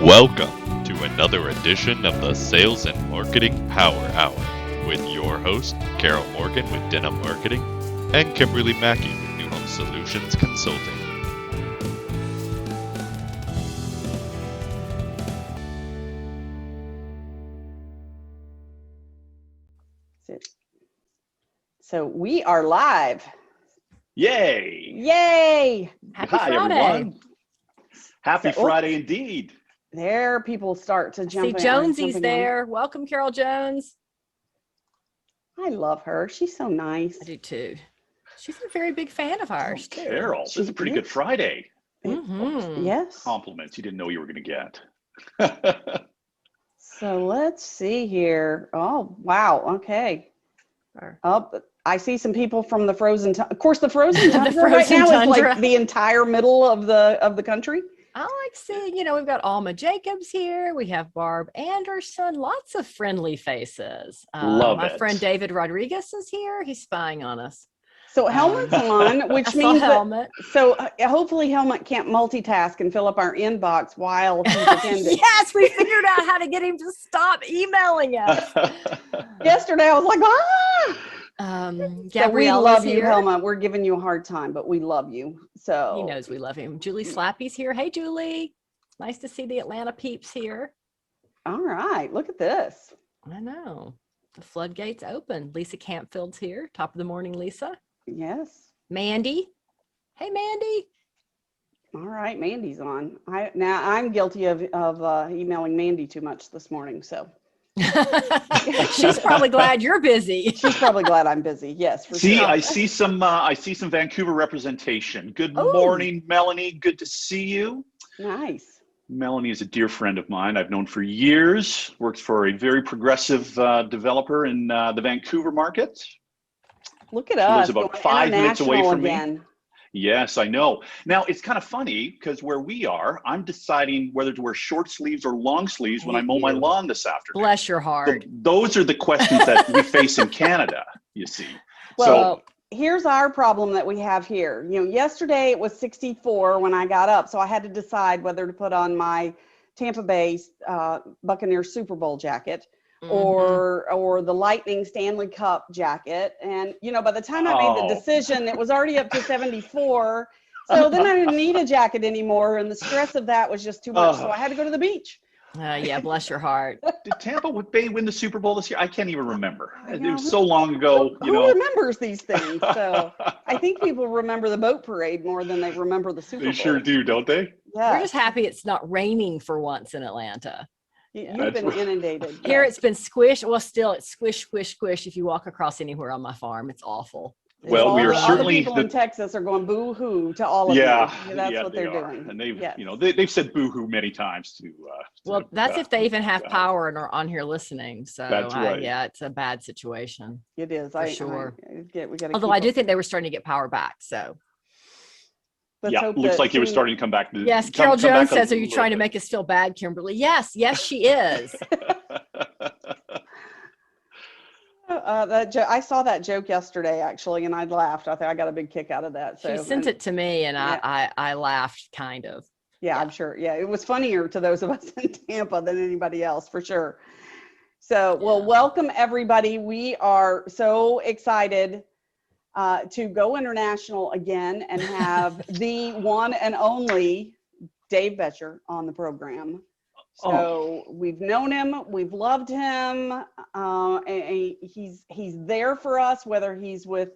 Welcome to another edition of the Sales and Marketing Power Hour with your host, Carol Morgan with Denim Marketing and Kimberly Mackey with New Home Solutions Consulting. So we are live. Yay! Yay! Happy Friday, everyone. Happy Friday indeed. There people start to jump in. See, Jonesy's there. Welcome, Carol Jones. I love her. She's so nice. I do too. She's a very big fan of ours, too. Carol, this is a pretty good Friday. Yes. Compliments you didn't know you were going to get. So let's see here. Oh, wow. Okay. Oh, I see some people from the frozen. Of course, the frozen tundra right now is like the entire middle of the country. I like seeing, we've got Alma Jacobs here. We have Barb Anderson. Lots of friendly faces. Love my it. friend David Rodriguez is here. He's spying on us. So Helmut's on, which means Helmut. Hopefully Helmut can't multitask and fill up our inbox while he's attending. Yes, we figured out how to get him to stop emailing us. Yesterday, I was like, So we love you, Helmut. We're giving you a hard time, but we love you. So he knows we love him. Julie Slappy's here. Hey, Julie. Nice to see the Atlanta peeps here. All right. Look at this. I know. The floodgates open. Lisa Campfield's here. Top of the morning, Lisa. Yes. Mandy. Hey, Mandy. All right. Mandy's on. I'm guilty of emailing Mandy too much this morning. So. She's probably glad you're busy. She's probably glad I'm busy. Yes. Sure. I see some Vancouver representation. Good morning, Melanie. Good to see you. Nice. Melanie is a dear friend of mine. I've known for years. Works for a very progressive developer in the Vancouver market. Look at us. She lives about 5 minutes away from me. Yes, I know. Now, it's kind of funny because where we are, I'm deciding whether to wear short sleeves or long sleeves when I mow my lawn this afternoon. Bless your heart. So those are the questions that we face in Canada, you see. Well, here's our problem that we have here. Yesterday it was 64 when I got up, so I had to decide whether to put on my Tampa Bay Buccaneers Super Bowl jacket or the Lightning Stanley Cup jacket. And, by the time I made the decision, it was already up to 74. So then I didn't need a jacket anymore. And the stress of that was just too much. So I had to go to the beach. Yeah, bless your heart. Did Tampa Bay win the Super Bowl this year? I can't even remember. It was so long ago. Who remembers these things? So I think people remember the boat parade more than they remember the Super Bowl. They sure do, don't they? Yeah. We're just happy it's not raining for once in Atlanta. You've been inundated. Here it's been squish. Well, still it's squish, squish, squish. If you walk across anywhere on my farm, it's awful. Well, we are certainly. The people in Texas are going boo-hoo to all of you. That's what they're doing. And they've said boo-hoo many times to. That's if they even have power and are on here listening. So that's right. Yeah, it's a bad situation. It is. For sure. Although I do think they were starting to get power back. So. Looks like it was starting to come back. Yes, Carol Jones says, "Are you trying to make us feel bad, Kimberly?" Yes, she is. I saw that joke yesterday, actually, and I laughed. I think I got a big kick out of that. So she sent it to me, and I laughed, kind of. Yeah, I'm sure. Yeah, it was funnier to those of us in Tampa than anybody else, for sure. So, welcome everybody. We are so excited to go international again and have the one and only Dave Betcher on the program. So we've known him, we've loved him, and he's there for us, whether he's with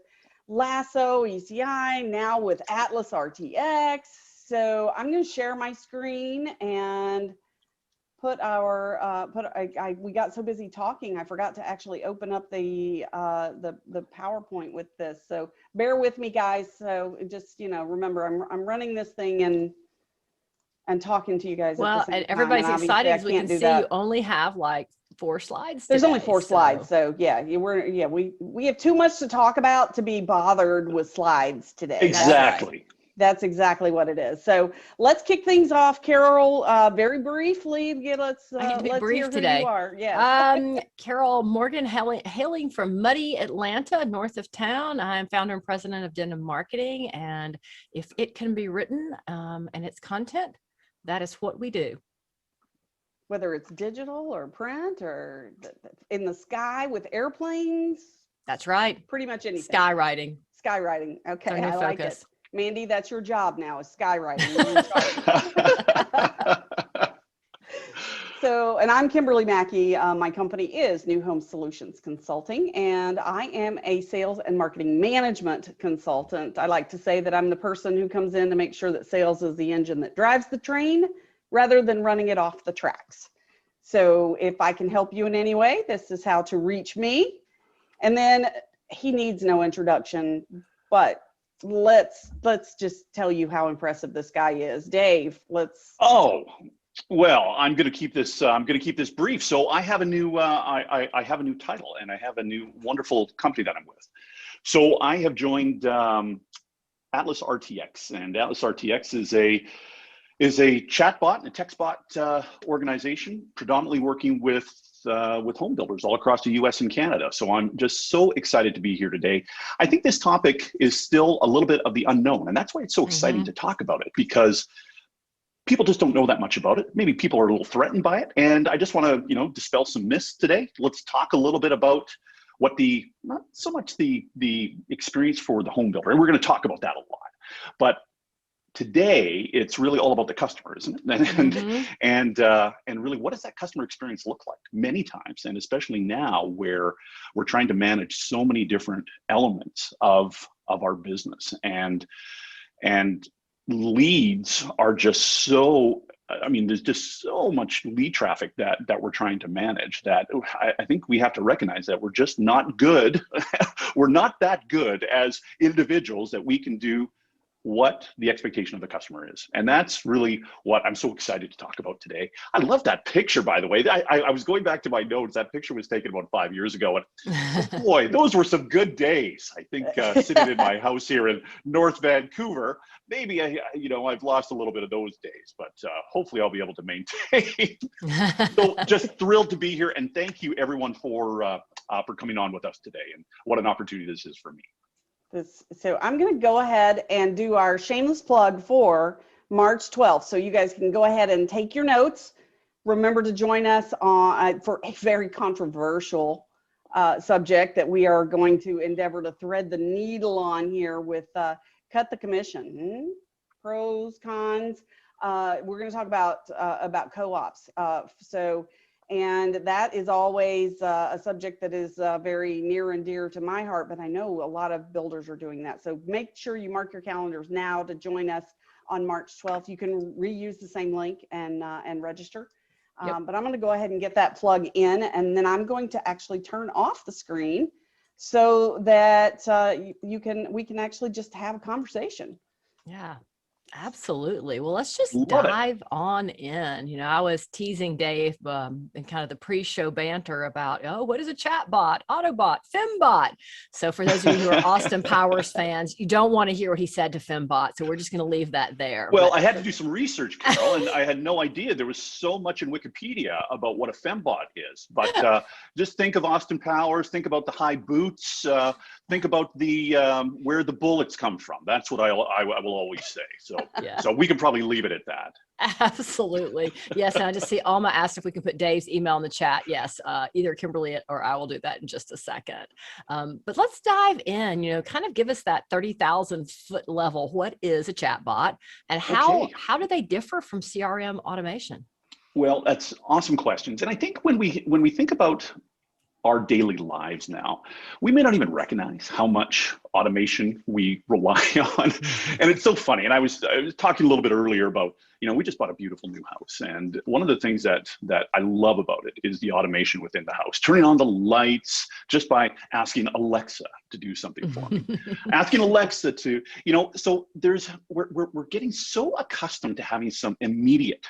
Lasso, ECI, now with Atlas RTX. So I'm going to share my screen and put we got so busy talking, I forgot to actually open up the PowerPoint with this. So bear with me, guys. So just, remember, I'm running this thing and talking to you guys. Well, and everybody's excited as we can see you only have like 4 slides. There's only 4 slides. So we have too much to talk about to be bothered with slides today. Exactly. That's exactly what it is. So let's kick things off, Carol. Very briefly, let's brief hear today. Who you are. Yeah. Carol Morgan, hailing from muddy Atlanta, north of town. I'm founder and president of Denim Marketing, and if it can be written and its content, that is what we do. whether it's digital or print or in the sky with airplanes. That's right. Pretty much anything. Skywriting. Skywriting. Okay, Our new I like focus. it. Mandy, that's your job now, is skywriting. You're in charge. So, and I'm Kimberly Mackey. My company is New Home Solutions Consulting, and I am a sales and marketing management consultant. I like to say that I'm the person who comes in to make sure that sales is the engine that drives the train rather than running it off the tracks. So if I can help you in any way, this is how to reach me. And then he needs no introduction, but let's just tell you how impressive this guy is. Dave, let's. Oh, well, I'm going to keep this. I'm going to keep this brief. So I have a new. I have a new title, and I have a new wonderful company that I'm with. So I have joined Atlas RTX, and Atlas RTX is a chatbot and a textbot organization, predominantly working with home builders all across the U.S. and Canada. So I'm just so excited to be here today. I think this topic is still a little bit of the unknown, and that's why it's so exciting to talk about it, because people just don't know that much about it. Maybe people are a little threatened by it, and I just want to, dispel some myths today. Let's talk a little bit about what not so much the experience for the home builder, and we're going to talk about that a lot, but today it's really all about the customer, isn't it? And really, what does that customer experience look like? Many times, and especially now, where we're trying to manage so many different elements of our business, and leads are just so. I mean, there's just so much lead traffic that we're trying to manage that I think we have to recognize that we're just not good. We're not that good as individuals that we can do what the expectation of the customer is. And that's really what I'm so excited to talk about today. I love that picture, by the way. I was going back to my notes. That picture was taken about 5 years ago. And boy, those were some good days. I think sitting in my house here in North Vancouver, maybe I've lost a little bit of those days, but hopefully I'll be able to maintain. So just thrilled to be here. And thank you everyone for coming on with us today. And what an opportunity this is for me. So I'm going to go ahead and do our shameless plug for March 12th. So you guys can go ahead and take your notes. Remember to join us for a very controversial subject that we are going to endeavor to thread the needle on here with Cut the Commission. Pros, cons. We're going to talk about co-ops. And that is always a subject that is very near and dear to my heart, but I know a lot of builders are doing that. So make sure you mark your calendars now to join us on March 12th. You can reuse the same link and register. Yep. But I'm going to go ahead and get that plug in, and then I'm going to actually turn off the screen so that we can actually just have a conversation. Yeah. Absolutely. Well, let's just dive on in. I was teasing Dave in kind of the pre-show banter about, what is a chatbot, Autobot, Fembot? So for those of you who are Austin Powers fans, you don't want to hear what he said to Fembot. So we're just going to leave that there. Well, I had to do some research, Carol, and I had no idea there was so much in Wikipedia about what a Fembot is. But just think of Austin Powers, think about the high boots, think about the where the bullets come from. That's what I will always say. So. Yeah. So we can probably leave it at that. Absolutely. Yes. And I just see Alma asked if we could put Dave's email in the chat. Yes. Either Kimberly or I will do that in just a second. But let's dive in, kind of give us that 30,000 foot level. What is a chatbot, and how do they differ from CRM automation? Well, that's awesome questions. And I think when we think about our daily lives now, we may not even recognize how much automation we rely on. And it's so funny. And I was talking a little bit earlier about, we just bought a beautiful new house. And one of the things that I love about it is the automation within the house, turning on the lights just by asking Alexa to do something for me, asking Alexa to, so we're getting so accustomed to having some immediate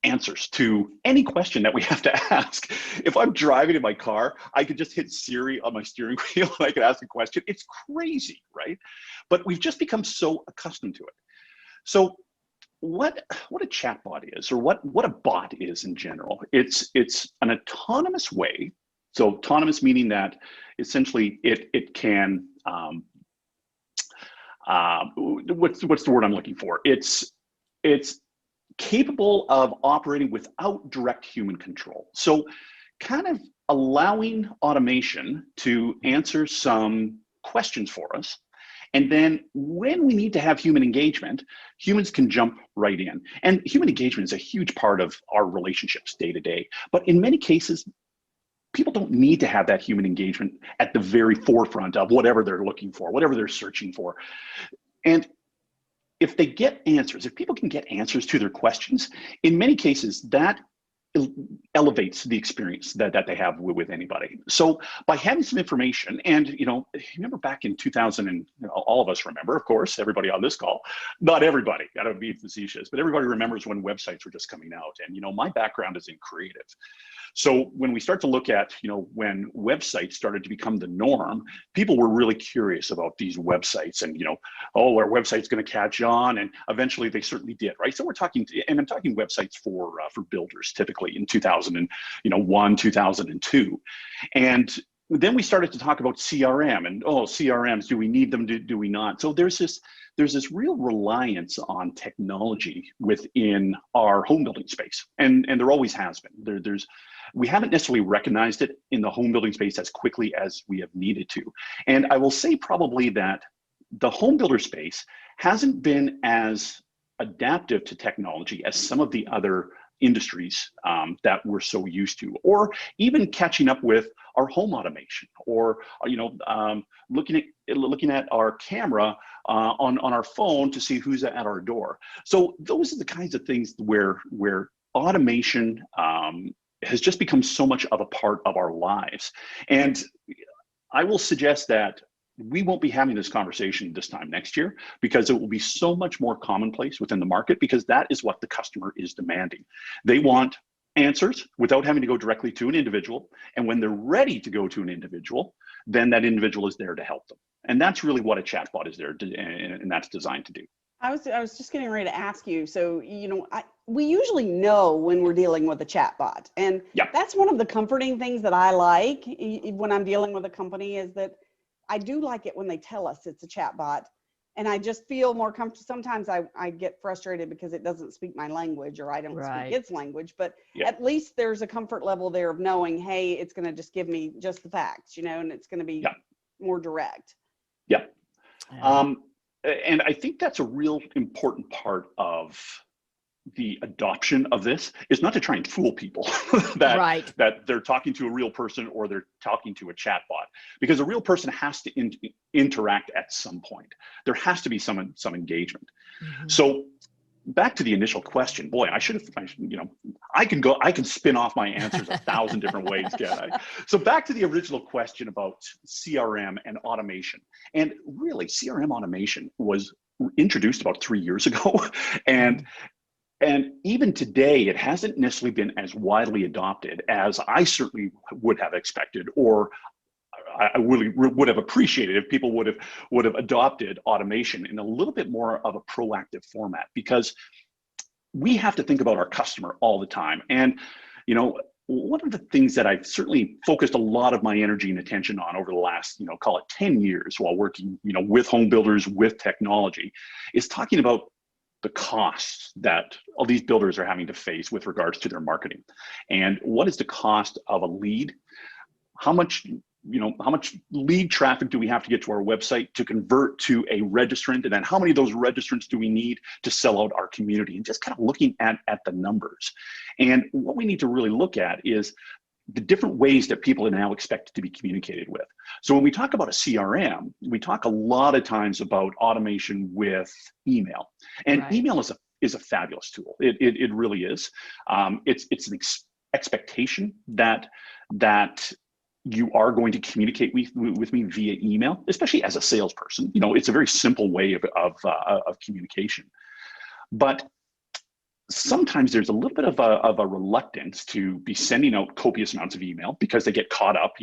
answers to any question that we have to ask. If I'm driving in my car, I could just hit Siri on my steering wheel and I could ask a question. It's crazy, right? But we've just become so accustomed to it. So what a chatbot is, or what a bot is in general, it's an autonomous way. So autonomous meaning that essentially it can, what's the word I'm looking for? It's capable of operating without direct human control. So kind of allowing automation to answer some questions for us. And then when we need to have human engagement, humans can jump right in. And human engagement is a huge part of our relationships day to day. But in many cases, people don't need to have that human engagement at the very forefront of whatever they're looking for, whatever they're searching for. And if they get answers, if people can get answers to their questions, in many cases, that elevates the experience that they have with anybody. So by having some information, and remember back in 2000, and all of us remember, of course, everybody on this call, not everybody, I don't be facetious, but everybody remembers when websites were just coming out. And my background is in creative. So when we start to look at, when websites started to become the norm, people were really curious about these websites and, oh, our website's going to catch on. And eventually they certainly did, right? So we're talking, and I'm talking websites for builders, typically in 2001, 2002. And then we started to talk about CRM and, oh, CRMs, do we need them? Do we not? So there's this real reliance on technology within our home building space. And there always has been. We haven't necessarily recognized it in the home building space as quickly as we have needed to. And I will say probably that the home builder space hasn't been as adaptive to technology as some of the other industries that we're so used to, or even catching up with our home automation, or looking at our camera on our phone to see who's at our door. So those are the kinds of things where automation has just become so much of a part of our lives. And I will suggest that we won't be having this conversation this time next year, because it will be so much more commonplace within the market, because that is what the customer is demanding. They want answers without having to go directly to an individual. And when they're ready to go to an individual, then that individual is there to help them. And that's really what a chatbot is there to, and that's designed to do. I was just getting ready to ask you. So, we usually know when we're dealing with a chatbot, and that's one of the comforting things that I like when I'm dealing with a company, is that I do like it when they tell us it's a chatbot, and I just feel more comfortable. Sometimes I get frustrated because it doesn't speak my language, or I don't speak its language, but at least there's a comfort level there of knowing, hey, it's going to just give me just the facts, and it's going to be more direct. Yeah. And I think that's a real important part of the adoption of this, is not to try and fool people that they're talking to a real person or they're talking to a chatbot, because a real person has to interact at some point. There has to be some engagement. Mm-hmm. So back to the initial question, boy, I can spin off my answers 1,000 different ways, can't I? So back to the original question about CRM and automation. And really, CRM automation was introduced about 3 years ago. And even today, it hasn't necessarily been as widely adopted as I certainly would have expected, or I really would have appreciated if people would have adopted automation in a little bit more of a proactive format, because we have to think about our customer all the time. And one of the things that I've certainly focused a lot of my energy and attention on over the last, call it 10 years while working, with home builders, with technology, is talking about the costs that all these builders are having to face with regards to their marketing. And what is the cost of a lead? How much lead traffic do we have to get to our website to convert to a registrant? And then how many of those registrants do we need to sell out our community? And just kind of looking at the numbers. And what we need to really look at is the different ways that people are now expected to be communicated with. So when we talk about a CRM, we talk a lot of times about automation with email. And email is a fabulous tool. It really is. It's an expectation that you are going to communicate with me via email, especially as a salesperson. It's a very simple way of communication. But sometimes there's a little bit of a reluctance to be sending out copious amounts of email, because they get caught up.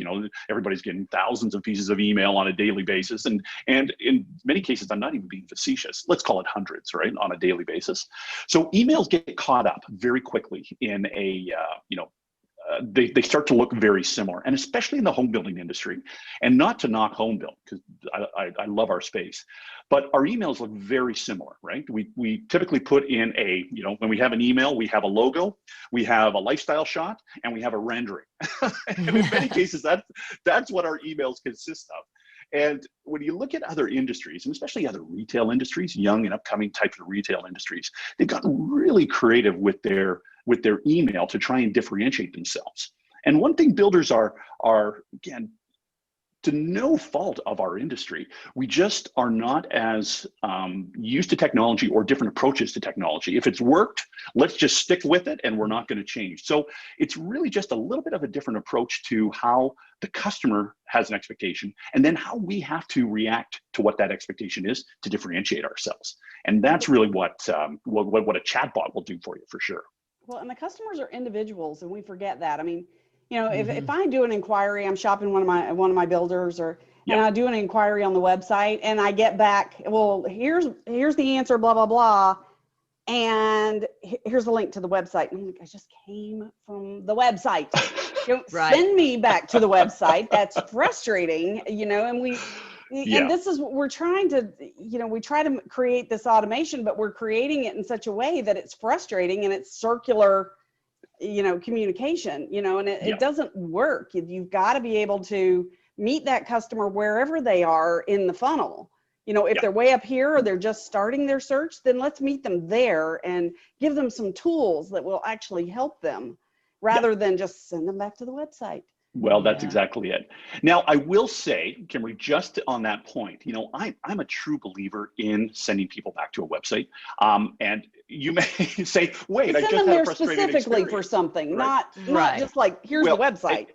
Everybody's getting thousands of pieces of email on a daily basis, and in many cases, I'm not even being facetious, let's call it hundreds, right, on a daily basis. So emails get caught up very quickly in they start to look very similar, and especially in the home building industry. And not to knock home build, because I love our space, but our emails look very similar, right? We typically put in when we have an email, we have a logo, we have a lifestyle shot, and we have a rendering. And in many cases, that's what our emails consist of. And when you look at other industries, and especially other retail industries, young and upcoming types of retail industries, they've gotten really creative with their email to try and differentiate themselves. And one thing builders are again, to no fault of our industry, we just are not as used to technology or different approaches to technology. If it's worked, let's just stick with it, and we're not going to change. So it's really just a little bit of a different approach to how the customer has an expectation, and then how we have to react to what that expectation is to differentiate ourselves. And that's really what a chatbot will do for you, for sure. Well, and the customers are individuals, and we forget that. I mean, if I do an inquiry, I'm shopping one of my builders, and I do an inquiry on the website, and I get back, well, here's the answer, blah blah blah, and here's the link to the website. And I'm like, I just came from the website. Right. Send me back to the website. That's frustrating, and and this is what we're trying to, we try to create this automation, but we're creating it in such a way that it's frustrating and it's circular, communication, and it doesn't work. You've got to be able to meet that customer wherever they are in the funnel. If they're way up here or they're just starting their search, then let's meet them there and give them some tools that will actually help them rather than just send them back to the website. Well, that's exactly it. Now, I will say, Kimberly, just on that point, I'm a true believer in sending people back to a website. And you may say, wait, I just had a frustrating specifically experience. for something, Right. not just like, here's the website.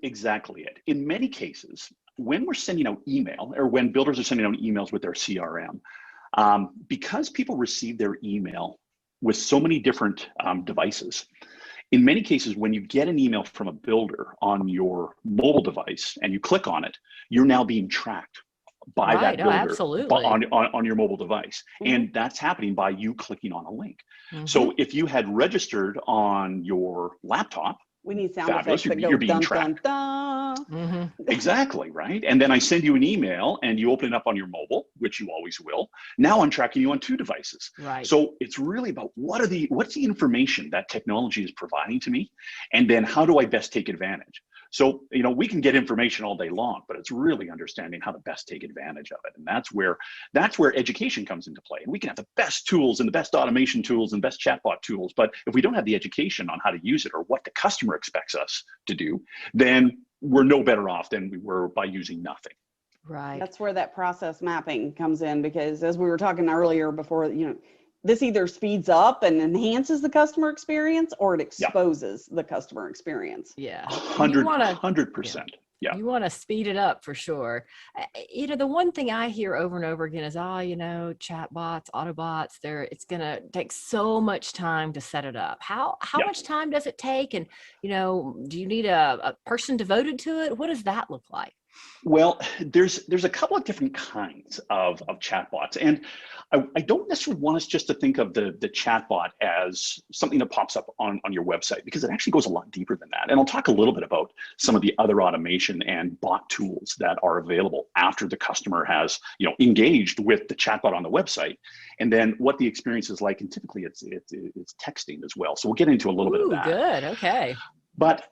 Exactly it. In many cases, when we're sending out email, or when builders are sending out emails with their CRM, because people receive their email with so many different devices, in many cases, when you get an email from a builder on your mobile device and you click on it, you're now being tracked by that builder on your mobile device. Mm-hmm. And that's happening by you clicking on a link. Mm-hmm. So if you had registered on your laptop, we need sound effects that go you're being dun, tracked. Dun, dun. Mm-hmm. Exactly, right? And then I send you an email and you open it up on your mobile, which you always will. Now I'm tracking you on 2 devices. Right. So it's really about what's the information that technology is providing to me, and then how do I best take advantage? So, we can get information all day long, but it's really understanding how to best take advantage of it. And that's where education comes into play. And we can have the best tools and the best automation tools and best chatbot tools, but if we don't have the education on how to use it or what the customer expects us to do, then we're no better off than we were by using nothing. Right. That's where that process mapping comes in, because as we were talking earlier before, this either speeds up and enhances the customer experience, or it exposes the customer experience. Yeah. 100%. Yeah. You want to speed it up for sure. The one thing I hear over and over again is, chatbots, Autobots, it's going to take so much time to set it up. How much time does it take? And, do you need a person devoted to it? What does that look like? Well, there's a couple of different kinds of chatbots, and I don't necessarily want us just to think of the chatbot as something that pops up on your website, because it actually goes a lot deeper than that. And I'll talk a little bit about some of the other automation and bot tools that are available after the customer has engaged with the chatbot on the website, and then what the experience is like. And typically it's texting as well. So we'll get into a little bit of that. Good. Okay. But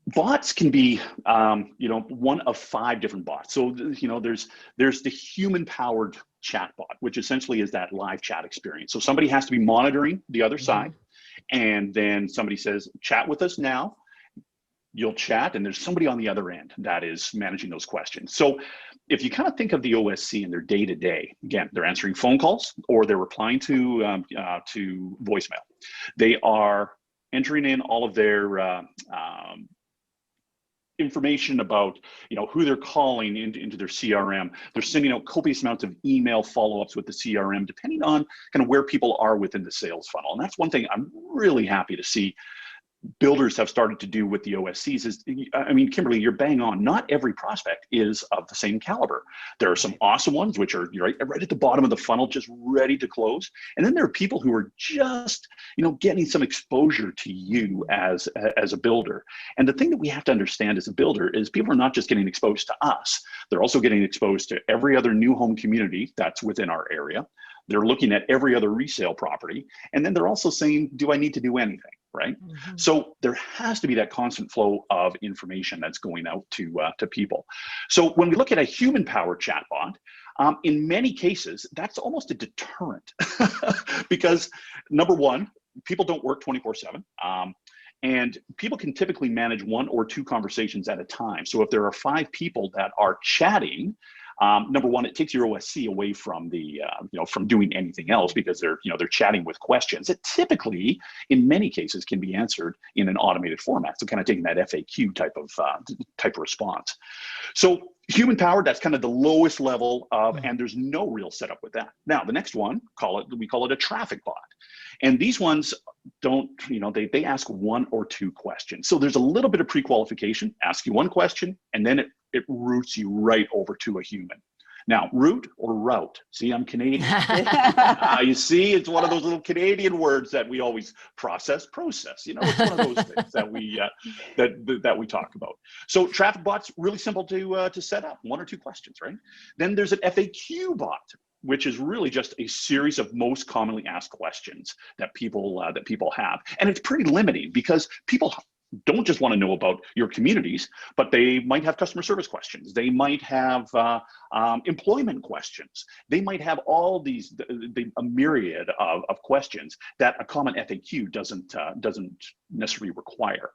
bots can be, one of 5 different bots. So, there's the human-powered chatbot, which essentially is that live chat experience. So somebody has to be monitoring the other side, and then somebody says, chat with us now. You'll chat, and there's somebody on the other end that is managing those questions. So if you kind of think of the OSC in their day-to-day, again, they're answering phone calls or they're replying to voicemail. They are entering in all of their information about who they're calling into their CRM. They're sending out copious amounts of email follow-ups with the CRM, depending on kind of where people are within the sales funnel. And that's one thing I'm really happy to see builders have started to do with the OSCs is, I mean, Kimberly, you're bang on. Not every prospect is of the same caliber. There are some awesome ones, which are right at the bottom of the funnel, just ready to close. And then there are people who are just, getting some exposure to you as a builder. And the thing that we have to understand as a builder is people are not just getting exposed to us. They're also getting exposed to every other new home community that's within our area. They're looking at every other resale property. And then they're also saying, do I need to do anything? Right? Mm-hmm. So there has to be that constant flow of information that's going out to people. So when we look at a human-powered chatbot, in many cases, that's almost a deterrent because number one, people don't work 24/7. And people can typically manage 1 or 2 conversations at a time. So if there are 5 people that are chatting, number one, it takes your OSC away from the, from doing anything else because they're chatting with questions that typically, in many cases, can be answered in an automated format. So kind of taking that FAQ type of response. So human powered, that's kind of the lowest level of, and there's no real setup with that. Now, the next one, we call it a traffic bot. And these ones don't, they ask 1 or 2 questions. So there's a little bit of pre-qualification, ask you 1 question, and then it routes you right over to a human. Now, route or route? See, I'm Canadian. You see, it's one of those little Canadian words that we always process. It's one of those things that we that we talk about. So traffic bots, really simple to set up, 1 or 2 questions, right? Then there's an FAQ bot, which is really just a series of most commonly asked questions that people have, and it's pretty limiting because people don't just want to know about your communities, but they might have customer service questions. They might have employment questions. They might have all these, a myriad of questions that a common FAQ doesn't necessarily require.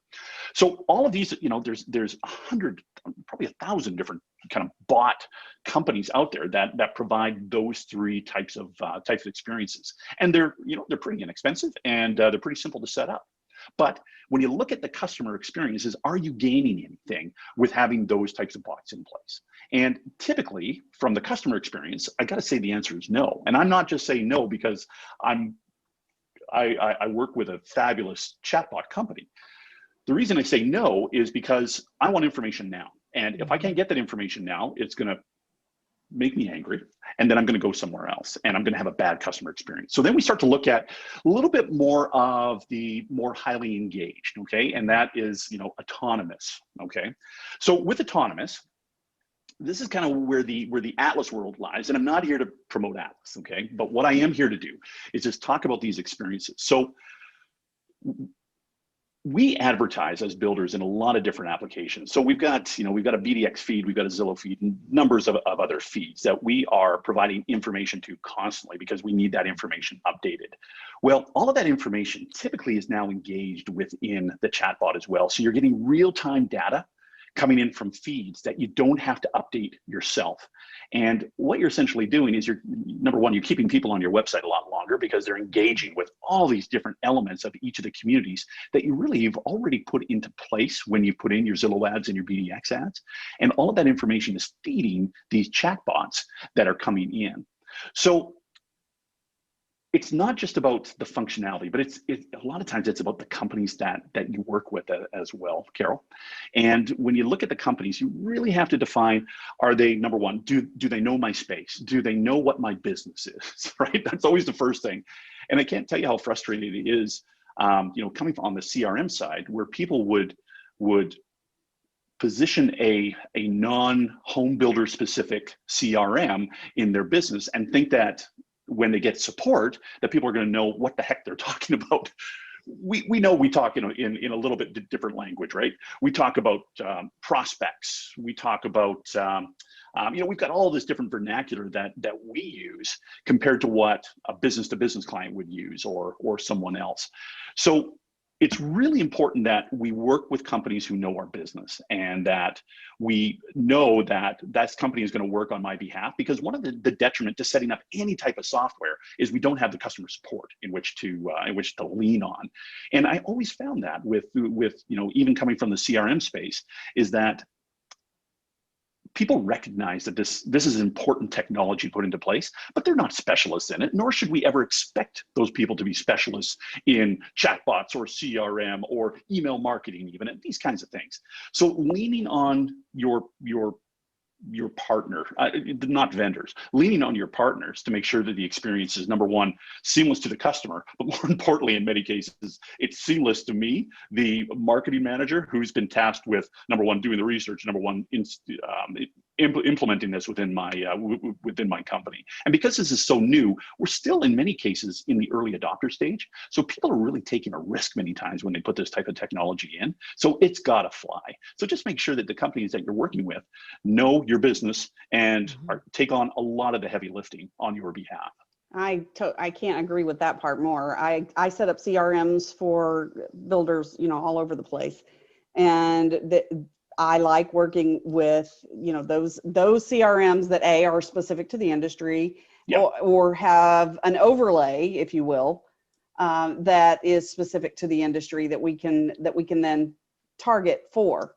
So all of these, there's 100, probably 1,000 different kind of bot companies out there that provide those 3 types of experiences, and they're pretty inexpensive and they're pretty simple to set up. But when you look at the customer experiences, are you gaining anything with having those types of bots in place? And typically, from the customer experience, I got to say the answer is no. And I'm not just saying no because I work with a fabulous chatbot company. The reason I say no is because I want information now. And if I can't get that information now, it's going to make me angry, and then I'm going to go somewhere else, and I'm going to have a bad customer experience. So then we start to look at a little bit more of the more highly engaged, okay, and that is autonomous, okay. So with autonomous, this is kind of where the Atlas world lies, and I'm not here to promote Atlas, okay, but what I am here to do is just talk about these experiences. So we advertise as builders in a lot of different applications. So we've got a BDX feed, we've got a Zillow feed, and numbers of other feeds that we are providing information to constantly because we need that information updated. Well, all of that information typically is now engaged within the chatbot as well. So you're getting real-time data coming in from feeds that you don't have to update yourself. And what you're essentially doing is number one, you're keeping people on your website a lot longer because they're engaging with all these different elements of each of the communities that you've already put into place when you put in your Zillow ads and your BDX ads. And all of that information is feeding these chatbots that are coming in. So it's not just about the functionality, but it's a lot of times it's about the companies that you work with as well, Carol. And when you look at the companies, you really have to define, are they, number one, do they know my space? Do they know what my business is, right? That's always the first thing. And I can't tell you how frustrating it is, coming on the CRM side where people would position a non-home builder specific CRM in their business and think that when they get support, that people are going to know what the heck they're talking about. We know we talk in a little bit different language, right? We talk about prospects. We talk about we've got all this different vernacular that we use compared to what a business-to-business client would use or someone else. So it's really important that we work with companies who know our business and that we know that that company is going to work on my behalf, because one of the detriment to setting up any type of software is we don't have the customer support in which to lean on. And I always found that with even coming from the CRM space is that people recognize that this is important technology put into place, but they're not specialists in it, nor should we ever expect those people to be specialists in chatbots or CRM or email marketing even, and these kinds of things. So leaning on your partner, not vendors, leaning on your partners to make sure that the experience is, number one, seamless to the customer, but more importantly, in many cases, it's seamless to me, the marketing manager, who's been tasked with, number one, doing the research, number one, implementing this within my company. And because this is so new, we're still in many cases in the early adopter stage. So people are really taking a risk many times when they put this type of technology in. So it's got to fly. So just make sure that the companies that you're working with know your business and take on a lot of the heavy lifting on your behalf. I can't agree with that part more. I set up CRMs for builders, all over the place, and I like working with, those CRMs that are specific to the industry, or have an overlay, if you will, that is specific to the industry that we can then target for,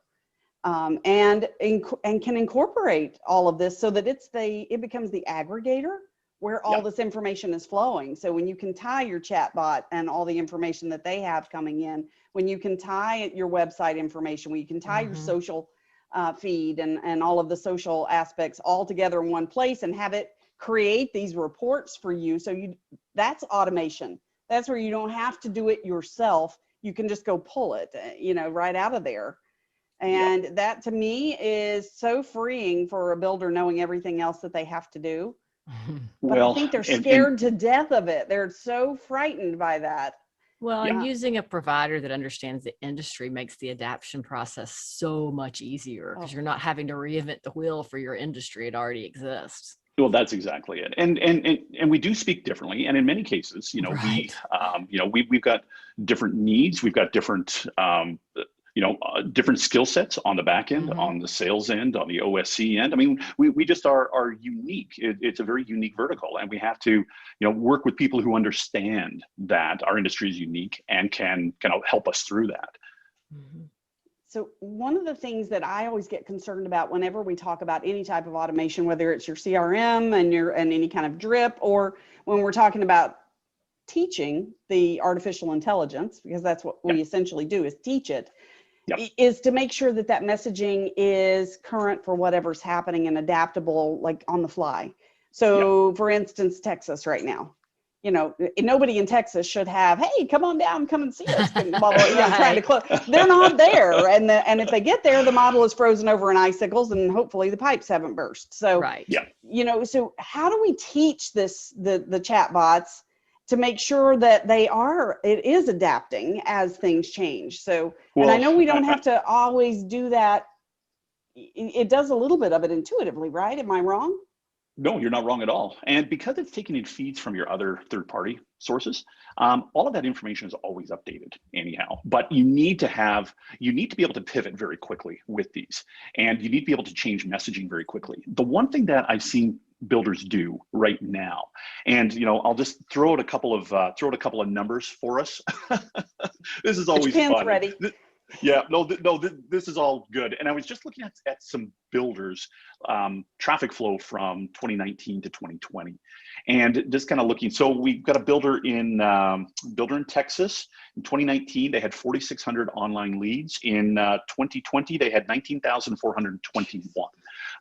and can incorporate all of this so that it becomes the aggregator where all this information is flowing. So when you can tie your chatbot and all the information that they have coming in, when you can tie your website information, when you can tie your social feed and all of the social aspects all together in one place and have it create these reports for you. So that's automation. That's where you don't have to do it yourself. You can just go pull it, right out of there. And that to me is so freeing for a builder, knowing everything else that they have to do. But I think they're scared to death of it. They're so frightened by that. Well, and using a provider that understands the industry makes the adoption process so much easier, because you're not having to reinvent the wheel for your industry. It already exists. Well, that's exactly it. And we do speak differently. And in many cases, we've got different needs. We've got different different skill sets on the back end, on the sales end, on the OSC end. I mean, we just are unique. It's a very unique vertical, and we have to, work with people who understand that our industry is unique and can kind of help us through that. So one of the things that I always get concerned about whenever we talk about any type of automation, whether it's your CRM and any kind of drip, or when we're talking about teaching the artificial intelligence, because that's what we essentially do, is teach it, is to make sure that messaging is current for whatever's happening and adaptable, like on the fly. So for instance, Texas right now, nobody in Texas should have, hey, come on down, come and see us. Trying to close. They're not there. And if they get there, the model is frozen over in icicles and hopefully the pipes haven't burst. So, so how do we teach the chatbots to make sure that it is adapting as things change? So, and I know we don't have to always do that. It does a little bit of it intuitively, right? Am I wrong? No, you're not wrong at all. And because it's taking in feeds from your other third-party sources, all of that information is always updated anyhow. But you need to be able to pivot very quickly with these, and you need to be able to change messaging very quickly. The one thing that I've seen builders do right now, and I'll just throw out a couple of numbers for us. This is always fun. Ready. This is all good. And I was just looking at some builders traffic flow from 2019 to 2020, and just kind of looking. So we've got a builder in Texas. In 2019, they had 4,600 online leads. In 2020, they had 19,421.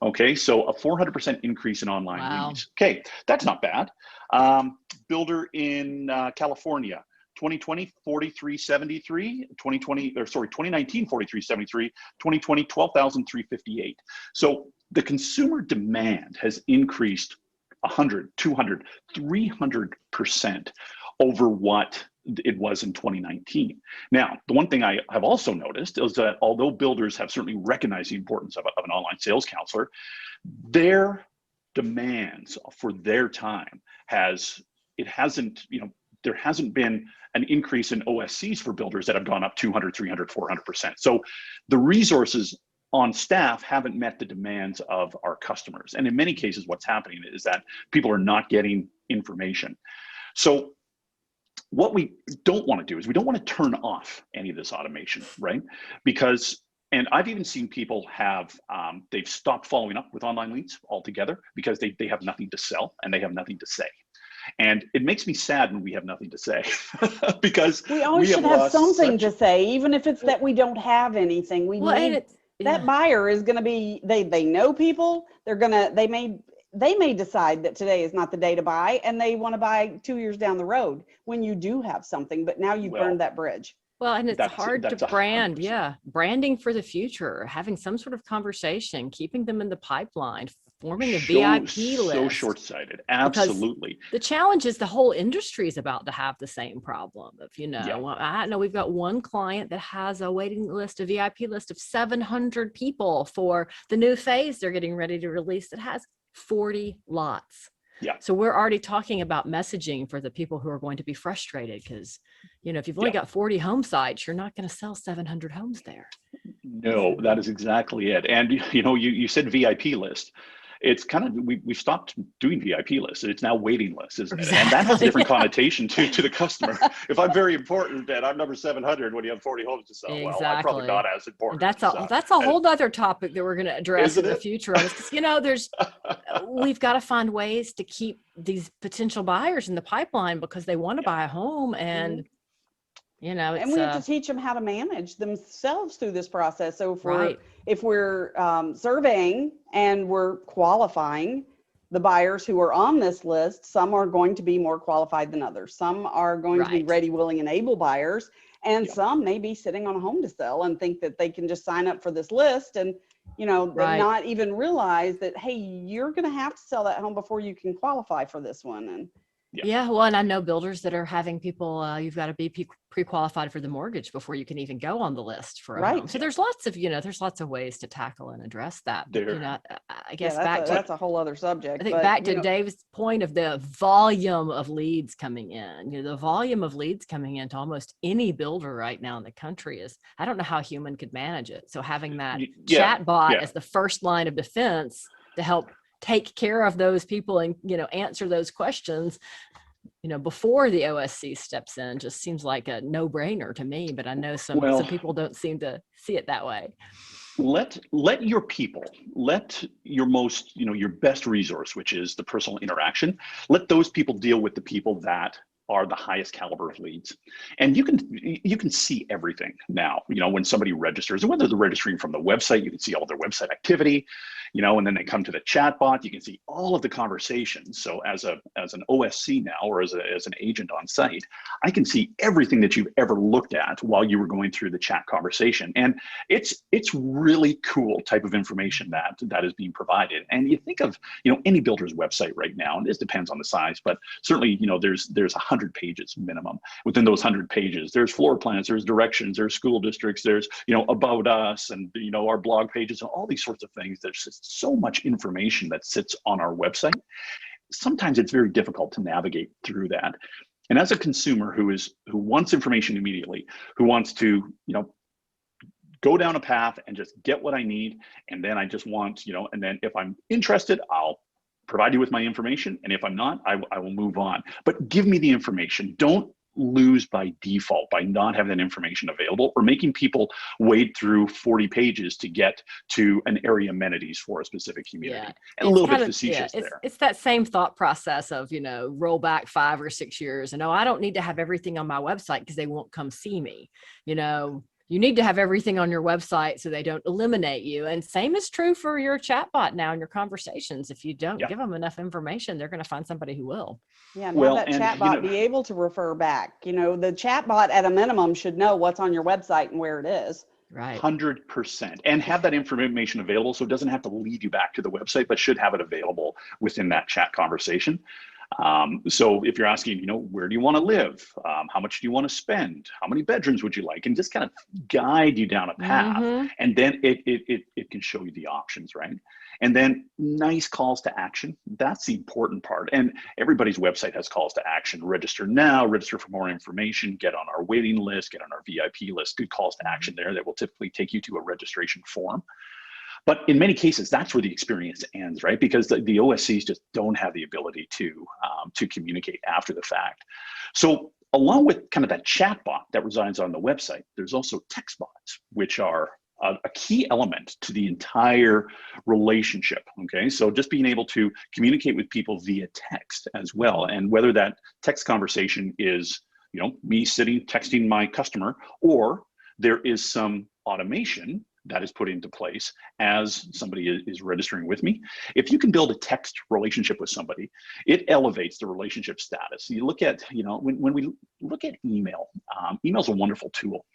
Okay, so a 400% increase in online leads. Okay, that's not bad. Builder in California. 2020, 4373, 2019, 4373, 2020, 12,358. So the consumer demand has increased 100, 200, 300% over what it was in 2019. Now, the one thing I have also noticed is that although builders have certainly recognized the importance of an online sales counselor, their demands for their time there hasn't been an increase in OSCs for builders that have gone up 200, 300, 400%. So the resources on staff haven't met the demands of our customers. And in many cases, what's happening is that people are not getting information. So what we don't want to do is we don't want to turn off any of this automation, right? Because And I've even seen people have, they've stopped following up with online leads altogether because they have nothing to sell and they have nothing to say. And it makes me sad when we have nothing to say because we always should have something to say, even if it's that we don't have anything. We Well, need that buyer is going to be, they know people, they may decide that today is not the day to buy and they want to buy 2 years down the road when you do have something, but now you've burned that bridge. Well, and it's hard to brand. 100%. Yeah. Branding for the future, having some sort of conversation, keeping them in the pipeline, forming a VIP list. So short-sighted. Absolutely. Because the challenge is the whole industry is about to have the same problem of, I know we've got one client that has a waiting list, a VIP list of 700 people for the new phase they're getting ready to release that has 40 lots. Yeah. So we're already talking about messaging for the people who are going to be frustrated because, if you've only got 40 home sites, you're not going to sell 700 homes there. No, that is exactly it. And, you said VIP list. It's kind of, we stopped doing VIP lists. It's now waiting lists, isn't it? And that has a different connotation to the customer. If I'm very important and I'm number 700 when you have 40 homes to sell, well, I'm probably not as important. That's a whole other topic that we're going to address in the future. Because, we've got to find ways to keep these potential buyers in the pipeline because they want to buy a home and, and we have to teach them how to manage themselves through this process. So if we're surveying and we're qualifying the buyers who are on this list, some are going to be more qualified than others. Some are going to be ready, willing, and able buyers, and some may be sitting on a home to sell and think that they can just sign up for this list and not even realize that, hey, you're going to have to sell that home before you can qualify for this one. And well, and I know builders that are having people, you've got to be pre-qualified for the mortgage before you can even go on the list for a home. So there's lots of ways to tackle and address that. I guess that's a whole other subject. I think back to Dave's point of the volume of leads coming in, the volume of leads coming into almost any builder right now in the country is, I don't know how a human could manage it. So having that chatbot as the first line of defense to help take care of those people and, answer those questions, before the OSC steps in just seems like a no-brainer to me, but I know some people don't seem to see it that way. Let your people, let your most, your best resource, which is the personal interaction, let those people deal with the people that are the highest caliber of leads. And you can see everything now, when somebody registers, and whether they're registering from the website, you can see all their website activity, and then they come to the chatbot, you can see all of the conversations. So as an OSC now, or as an agent on site, I can see everything that you've ever looked at while you were going through the chat conversation. And it's really cool type of information that is being provided. And you think of, any builder's website right now, and this depends on the size, but certainly, there's 100 pages minimum. Within those 100 pages, there's floor plans, there's directions, there's school districts, there's, about us and, our blog pages and all these sorts of things. There's just so much information that sits on our website. Sometimes it's very difficult to navigate through that. And as a consumer who wants information immediately, who wants to, go down a path and just get what I need, and then I just want, and then if I'm interested, I'll provide you with my information. And if I'm not, I will move on. But give me the information. Don't lose by default by not having that information available or making people wade through 40 pages to get to an area amenities for a specific community. And a little bit facetious there. It's that same thought process of, roll back 5 or 6 years and, I don't need to have everything on my website because they won't come see me. You need to have everything on your website so they don't eliminate you. And same is true for your chatbot now in your conversations. If you don't give them enough information, they're going to find somebody who will. Yeah, and have that chatbot be able to refer back. The chatbot at a minimum should know what's on your website and where it is. Right. 100%. And have that information available so it doesn't have to lead you back to the website, but should have it available within that chat conversation. So if you're asking, where do you want to live? How much do you want to spend? How many bedrooms would you like? And just kind of guide you down a path. And then it can show you the options, right? And then nice calls to action. That's the important part. And everybody's website has calls to action. Register now, register for more information, get on our waiting list, get on our VIP list. Good calls to action there that will typically take you to a registration form. But in many cases, that's where the experience ends, right? Because the OSCs just don't have the ability to communicate after the fact. So along with kind of that chat bot that resides on the website, there's also text bots, which are a key element to the entire relationship. Okay, so just being able to communicate with people via text as well, and whether that text conversation is, you know, me sitting texting my customer, or there is some automation that is put into place as somebody is registering with me. If you can build a text relationship with somebody, it elevates the relationship status. You look at, you know, when we look at email, email's a wonderful tool.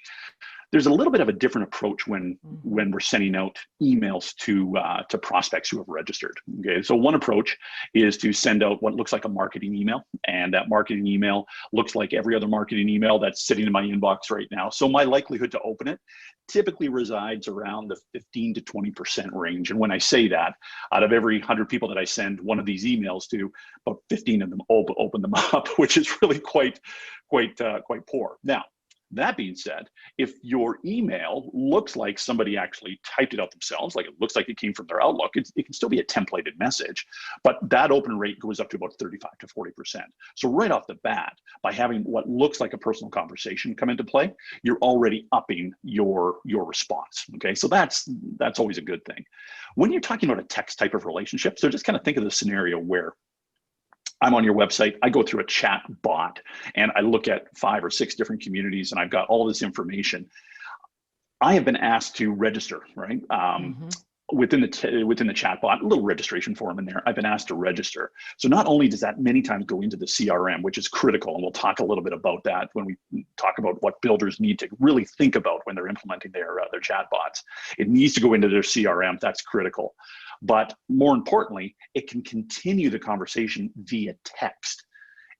There's a little bit of a different approach when we're sending out emails to prospects who have registered. Okay, so one approach is to send out what looks like a marketing email, and that marketing email looks like every other marketing email that's sitting in my inbox right now. So my likelihood to open it typically resides around the 15 to 20% range. And when I say that, out of every 100 people that I send one of these emails to, about 15 of them open them up, which is really quite poor. Now, that being said, if your email looks like somebody actually typed it out themselves, like it looks like it came from their Outlook, it can still be a templated message, but that open rate goes up to about 35 to 40%. So right off the bat, by having what looks like a personal conversation come into play, you're already upping your response. Okay, so that's always a good thing. When you're talking about a text type of relationship, so just kind of think of the scenario where I'm on your website, I go through a chat bot, and I look at 5 or 6 different communities, and I've got all this information. I have been asked to register, right? Within the chat bot, a little registration form in there. I've been asked to register. So not only does that many times go into the CRM, which is critical, and we'll talk a little bit about that when we talk about what builders need to really think about when they're implementing their chat bots. It needs to go into their CRM. That's critical. But more importantly, it can continue the conversation via text.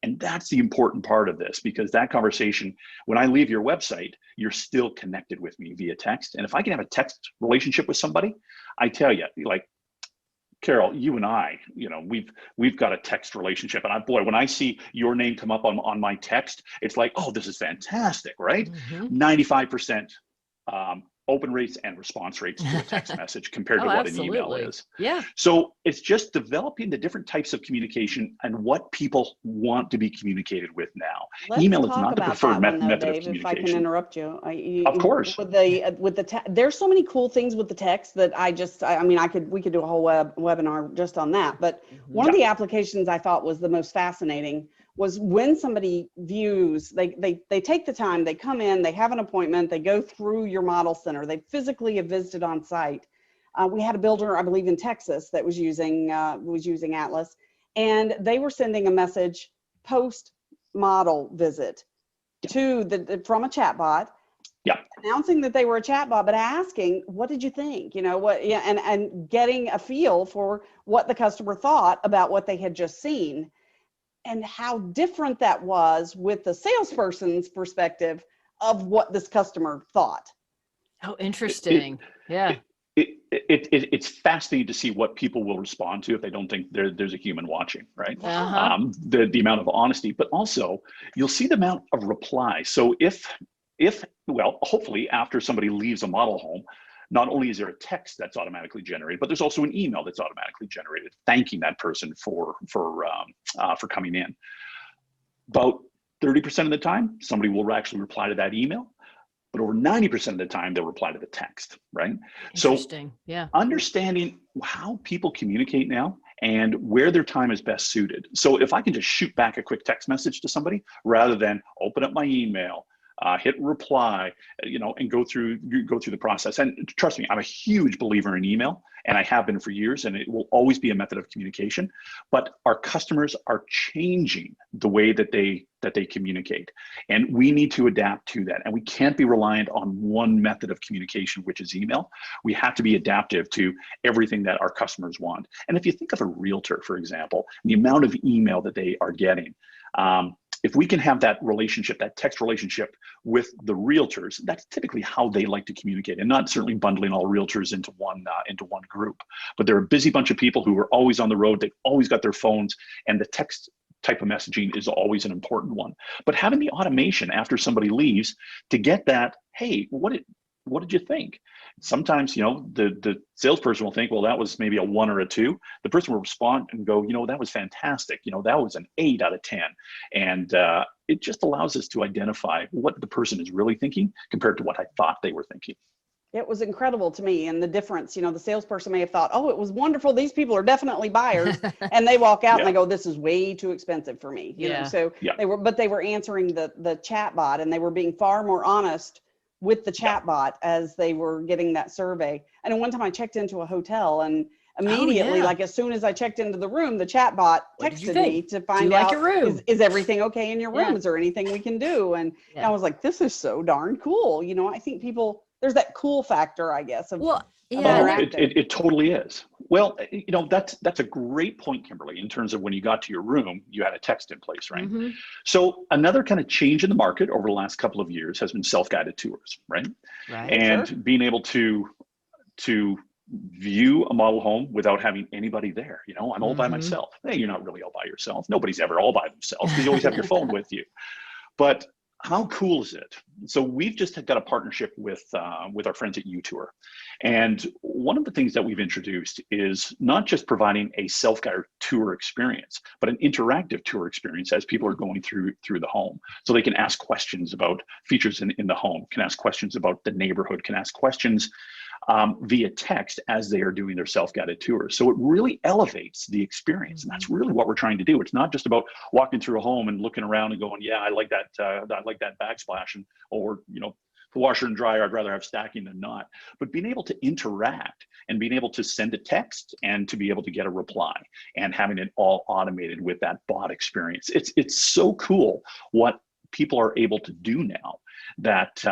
And that's the important part of this, because that conversation, when I leave your website, you're still connected with me via text. And if I can have a text relationship with somebody, I tell you, like, Carol, you and I, you know, we've got a text relationship, and boy, when I see your name come up on my text, it's like, oh, this is fantastic, right? 95% open rates and response rates to a text message compared to what an email is. Yeah. So it's just developing the different types of communication and what people want to be communicated with now. Let's Email is talk not the about preferred that one, though, method Dave, of communication. if I can interrupt you. Of course. With the there's so many cool things with the text that we could do a whole webinar just on that. But one of the applications I thought was the most fascinating was when somebody views, they take the time, they come in, they have an appointment, they go through your model center, they physically have visited on site. We had a builder, I believe in Texas, that was using Atlas, and they were sending a message post model visit to from a chatbot, announcing that they were a chatbot, but asking, what did you think? You know, what, and getting a feel for what the customer thought about what they had just seen, and how different that was with the salesperson's perspective of what this customer thought. Oh, interesting. It's fascinating to see what people will respond to if they don't think there's a human watching, right? The amount of honesty, but also you'll see the amount of replies. So if well, hopefully after somebody leaves a model home, not only is there a text that's automatically generated, but there's also an email that's automatically generated thanking that person for coming in. About 30% of the time, somebody will actually reply to that email, but over 90% of the time, they'll reply to the text, right? Interesting. So understanding how people communicate now and where their time is best suited. So if I can just shoot back a quick text message to somebody rather than open up my email, hit reply, you know, and go through the process. And trust me, I'm a huge believer in email, and I have been for years, and it will always be a method of communication. But our customers are changing the way that they communicate, and we need to adapt to that. And we can't be reliant on one method of communication, which is email. We have to be adaptive to everything that our customers want. And if you think of a realtor, for example, the amount of email that they are getting, if we can have that relationship, that text relationship with the realtors, that's typically how they like to communicate, and not certainly bundling all realtors into one group. But they're a busy bunch of people who are always on the road. They've always got their phones, and the text type of messaging is always an important one. But having the automation after somebody leaves to get that, hey, what did you think? Sometimes, you know, the salesperson will think, well, that was maybe a 1 or a 2. The person will respond and go, you know, that was fantastic. You know, that was an 8 out of 10. And it just allows us to identify what the person is really thinking compared to what I thought they were thinking. It was incredible to me. And the difference, the salesperson may have thought, oh, it was wonderful. These people are definitely buyers. And they walk out and they go, this is way too expensive for me. You know, so they were answering the chat bot, and they were being far more honest with the chat bot as they were getting that survey. And one time I checked into a hotel, and immediately, like as soon as I checked into the room, the chat bot texted me to find out, your room? Is everything okay in your room? Is there anything we can do? And I was like, this is so darn cool. I think there's that cool factor, I guess. It totally is. Well, that's a great point, Kimberly, in terms of when you got to your room, you had a text in place, right? Mm-hmm. So another kind of change in the market over the last couple of years has been self-guided tours, right? And being able to view a model home without having anybody there. I'm all by myself. Hey, you're not really all by yourself. Nobody's ever all by themselves because you always have your phone with you. But how cool is it? So we've just got a partnership with our friends at UTour. And one of the things that we've introduced is not just providing a self-guided tour experience, but an interactive tour experience as people are going through the home. So they can ask questions about features in the home, can ask questions about the neighborhood, can ask questions via text as they are doing their self-guided tours. So it really elevates the experience. And that's really what we're trying to do. It's not just about walking through a home and looking around and going, yeah, I like that backsplash, or the washer and dryer, I'd rather have stacking than not. But being able to interact and being able to send a text and to be able to get a reply and having it all automated with that bot experience. It's so cool what people are able to do now that,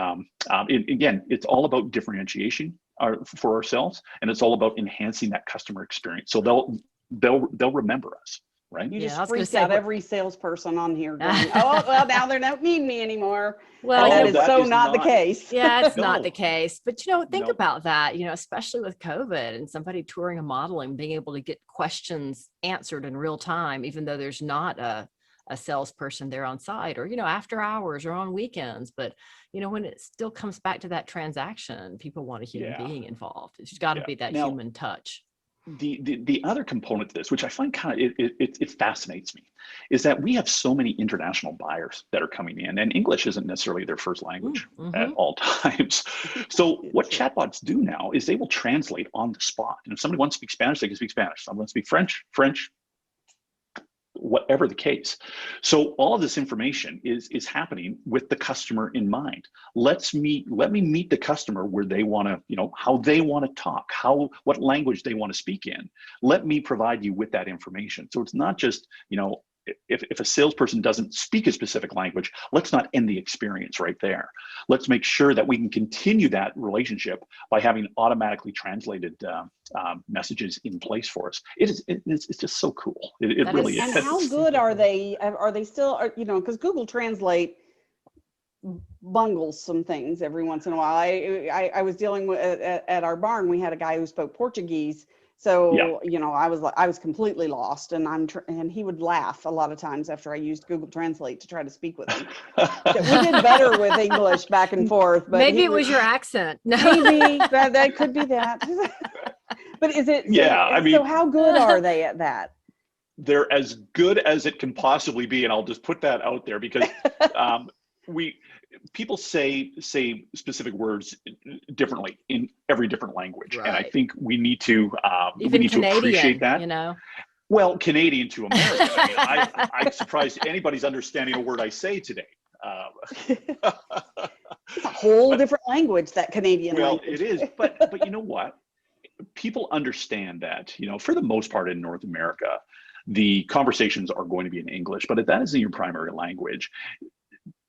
again, it's all about differentiation for ourselves, and it's all about enhancing that customer experience. So they'll remember us, right? You just freaked out every salesperson on here going, oh, well, now they don't need me anymore. Well, that is not the case. Yeah, it's not the case. But, think about that, especially with COVID and somebody touring a model and being able to get questions answered in real time, even though there's not a salesperson there on site, or, after hours or on weekends. But, when it still comes back to that transaction, people want a human being involved. It's got to be that human touch. The other component to this, which I find it fascinates me, is that we have so many international buyers that are coming in, and English isn't necessarily their first language at all times. So what chatbots do now is they will translate on the spot. And if somebody wants to speak Spanish, they can speak Spanish. Someone wants to speak French, whatever the case. So all of this information is happening with the customer in mind. Let me meet the customer where they want to, how they want to talk, what language they want to speak in. Let me provide you with that information. So it's not just, if a salesperson doesn't speak a specific language, let's not end the experience right there. Let's make sure that we can continue that relationship by having automatically translated messages in place for us. It's just so cool. It really is. And how good are they? Are they still, because Google Translate bungles some things every once in a while. I was dealing with at our barn, we had a guy who spoke Portuguese. So, I was completely lost, and he would laugh a lot of times after I used Google Translate to try to speak with him. We did better with English back and forth, but maybe it was your accent. Maybe that could be that. But is it? So how good are they at that? They're as good as it can possibly be, and I'll just put that out there because people say specific words differently in every different language, and I think we need to appreciate that. Well, Canadian to American. I'm surprised anybody's understanding a word I say today. It's a whole different language, that Canadian language. Well, it is, but you know what? People understand that, for the most part in North America, the conversations are going to be in English, but if that isn't your primary language,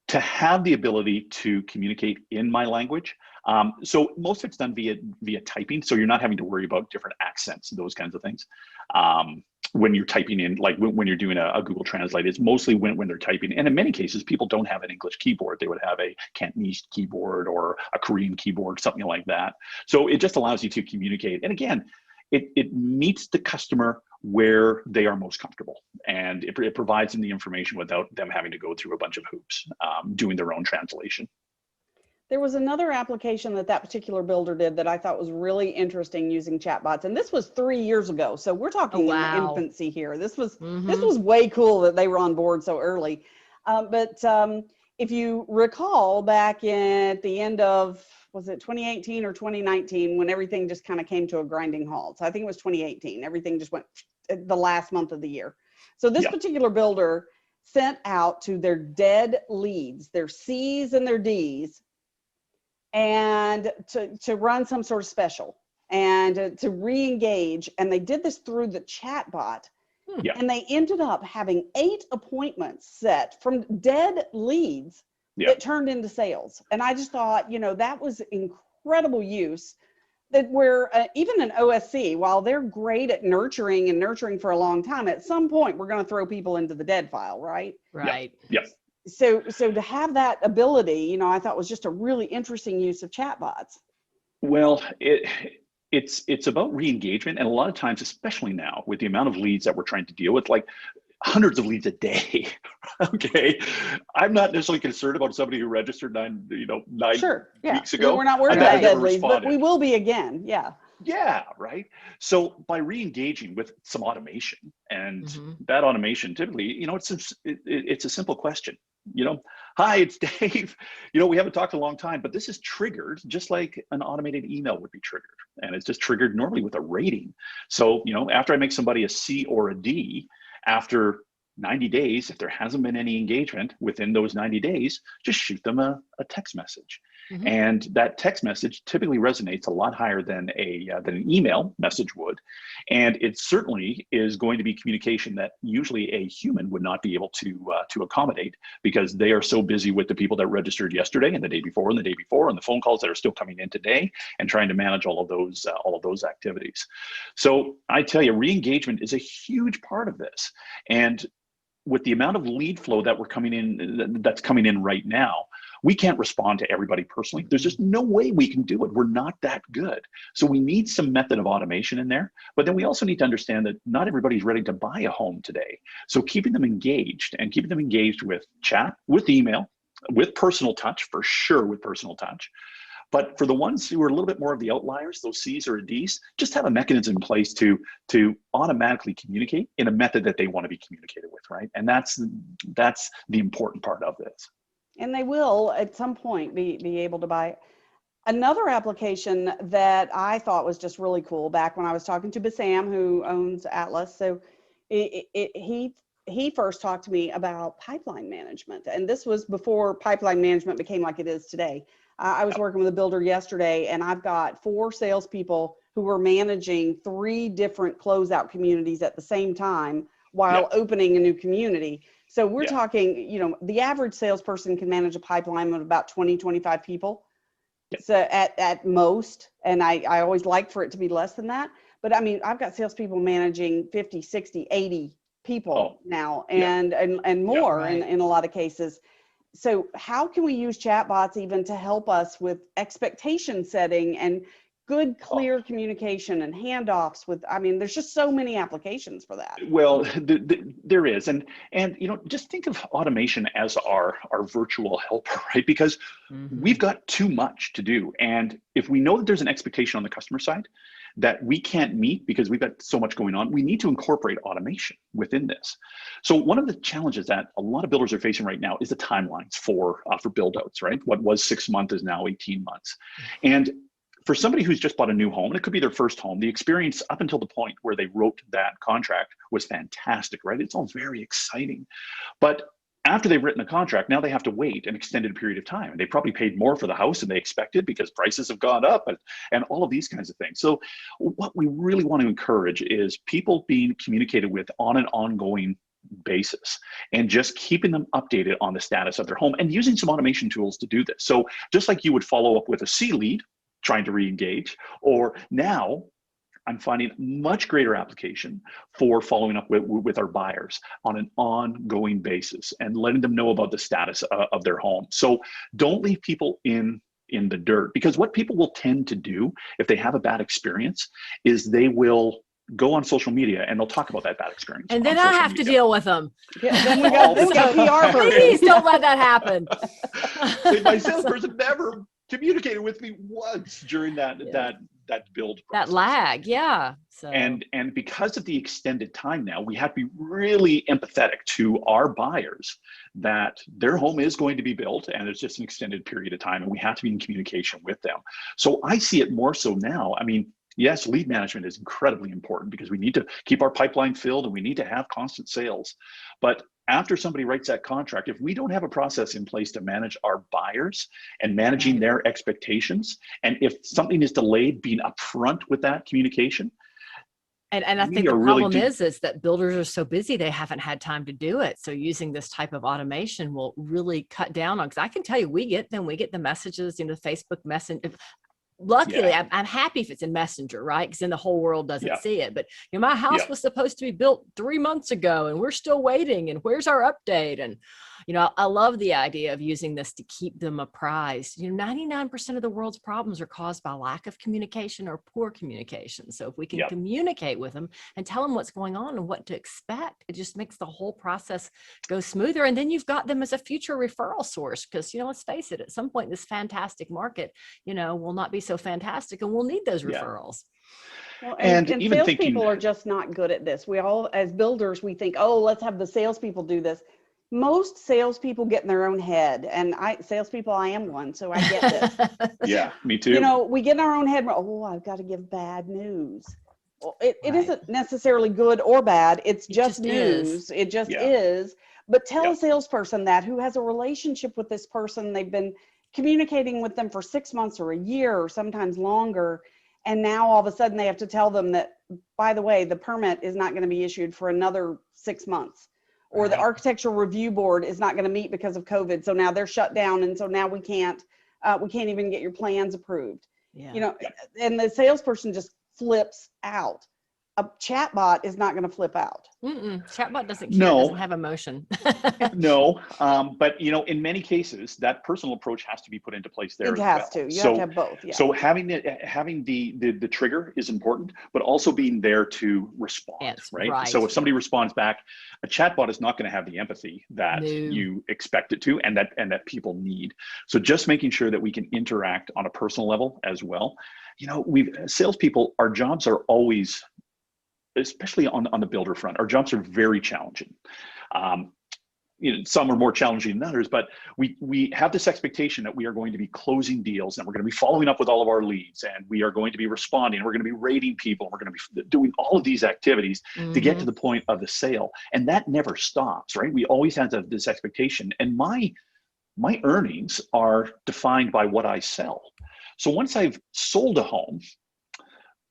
to have the ability to communicate in my language. So most of it's done via typing. So you're not having to worry about different accents, those kinds of things. When you're typing in, like when you're doing a Google Translate, it's mostly when they're typing. And in many cases, people don't have an English keyboard. They would have a Cantonese keyboard or a Korean keyboard, something like that. So it just allows you to communicate. And again, it meets the customer where they are most comfortable, and it provides them the information without them having to go through a bunch of hoops, doing their own translation. There was another application that particular builder did that I thought was really interesting using chatbots, and this was 3 years ago. So we're talking in the infancy here. This was way cool that they were on board so early. But if you recall, back at the end of was it 2018 or 2019 when everything just kind of came to a grinding halt. So I think it was 2018. Everything just went the last month of the year. So this particular builder sent out to their dead leads, their C's and their D's, and to run some sort of special and to re-engage. And they did this through the chatbot. Yeah. And they ended up having 8 appointments set from dead leads that turned into sales. And I just thought, you know, that was incredible use. That where even an OSC, while they're great at nurturing for a long time, at some point we're going to throw people into the dead file, right? Right. Yep. So to have that ability, you know, I thought was just a really interesting use of chatbots. Well, it's about re-engagement, and a lot of times, especially now with the amount of leads that we're trying to deal with, like hundreds of leads a day. Okay, I'm not necessarily concerned about somebody who registered nine weeks ago. We're not worried about dead leads, but we will be again. Yeah, right. So by re-engaging with some automation, and that automation typically, you know, it's a simple question. You know, hi, it's Dave. You know, we haven't talked in a long time, but this is triggered just like an automated email would be triggered. And it's just triggered normally with a rating. So, you know, after I make somebody a C or a D, after 90 days, if there hasn't been any engagement within those 90 days, just shoot them a text message. And that text message typically resonates a lot higher than an email message would. And it certainly is going to be communication that usually a human would not be able to accommodate, because they are so busy with the people that registered yesterday and the day before and the day before, and the phone calls that are still coming in today, and trying to manage all of those activities. So I tell you, re-engagement is a huge part of this. And with the amount of lead flow that's coming in right now, we can't respond to everybody personally. There's just no way we can do it. We're not that good. So we need some method of automation in there. But then we also need to understand that not everybody's ready to buy a home today. So keeping them engaged with chat, with email, with personal touch, for sure with personal touch. But for the ones who are a little bit more of the outliers, those C's or D's, just have a mechanism in place to automatically communicate in a method that they want to be communicated with, right? And that's the important part of this. And they will at some point be able to buy. Another application that I thought was just really cool back when I was talking to Bassam, who owns Atlas. So he first talked to me about pipeline management. And this was before pipeline management became like it is today. I was working with a builder yesterday, and I've got 4 salespeople who were managing 3 different closeout communities at the same time while opening a new community. So we're talking, you know, the average salesperson can manage a pipeline of about 20, 25 people. So at most, and I always like for it to be less than that. But I mean, I've got salespeople managing 50, 60, 80 people now and more in a lot of cases. So how can we use chatbots even to help us with expectation setting and good, clear communication and handoffs with, I mean, there's just so many applications for that. Well, there is. And, you know, just think of automation as our virtual helper, right? Because we've got too much to do. And if we know that there's an expectation on the customer side that we can't meet because we've got so much going on, we need to incorporate automation within this. So one of the challenges that a lot of builders are facing right now is the timelines for build outs, right? What was 6 months is now 18 months. And for somebody who's just bought a new home, and it could be their first home, the experience up until the point where they wrote that contract was fantastic, right? It's all very exciting. But after they've written a contract, now they have to wait an extended period of time. And they probably paid more for the house than they expected because prices have gone up and all of these kinds of things. So what we really want to encourage is people being communicated with on an ongoing basis and just keeping them updated on the status of their home and using some automation tools to do this. So just like you would follow up with a C lead, trying to re-engage, or now I'm finding much greater application for following up with our buyers on an ongoing basis and letting them know about the status of their home. So don't leave people in the dirt, because what people will tend to do if they have a bad experience is they will go on social media and they'll talk about that bad experience. And then I have to deal with them. Yeah, then we got PR person. Please don't let that happen. My salesperson never communicated with me once during that build that process. lag. Yeah. So. And because of the extended time now, we have to be really empathetic to our buyers that their home is going to be built and it's just an extended period of time, and we have to be in communication with them. So I see it more so now. I mean, yes, lead management is incredibly important because we need to keep our pipeline filled and we need to have constant sales. But after somebody writes that contract, if we don't have a process in place to manage our buyers and managing their expectations, and if something is delayed, being upfront with that communication. And I think the problem is that builders are so busy, they haven't had time to do it. So using this type of automation will really cut down on, because I can tell you, we get the messages, Facebook Messenger. Luckily, I'm happy if it's in Messenger, right? Because then the whole world doesn't see it. But my house was supposed to be built 3 months ago, and we're still waiting. And where's our update? And I love the idea of using this to keep them apprised. 99% of the world's problems are caused by lack of communication or poor communication. So if we can communicate with them and tell them what's going on and what to expect, it just makes the whole process go smoother. And then you've got them as a future referral source, because let's face it, at some point this fantastic market, will not be so fantastic, and we'll need those referrals. Well, and salespeople are just not good at this. We all, as builders, we think, oh, let's have the salespeople do this. Most salespeople get in their own head, and I am one, so I get this. Yeah, me too. We get in our own head. Oh, I've got to give bad news. Well, it isn't necessarily good or bad. It's just news. It just is. But tell a salesperson that who has a relationship with this person, they've been communicating with them for 6 months or a year or sometimes longer, and now all of a sudden they have to tell them that, by the way, the permit is not going to be issued for another 6 months. Or the architectural review board is not going to meet because of COVID. So now they're shut down. And so now we can't even get your plans approved. And the salesperson just flips out. A chatbot is not going to flip out. Chatbot doesn't care. Doesn't have emotion. No, but in many cases, that personal approach has to be put into place there. It has to. You have to have both. Yeah. So having the trigger is important, but also being there to respond. Right. So if somebody responds back, a chatbot is not going to have the empathy that you expect it to, and that people need. So just making sure that we can interact on a personal level as well. Salespeople, our jobs are always, especially on the builder front, our jobs are very challenging. Some are more challenging than others, but we have this expectation that we are going to be closing deals, and we're going to be following up with all of our leads, and we are going to be responding, and we're going to be rating people, and we're going to be doing all of these activities to get to the point of the sale. And that never stops, right? We always have this expectation. And my earnings are defined by what I sell. So once I've sold a home,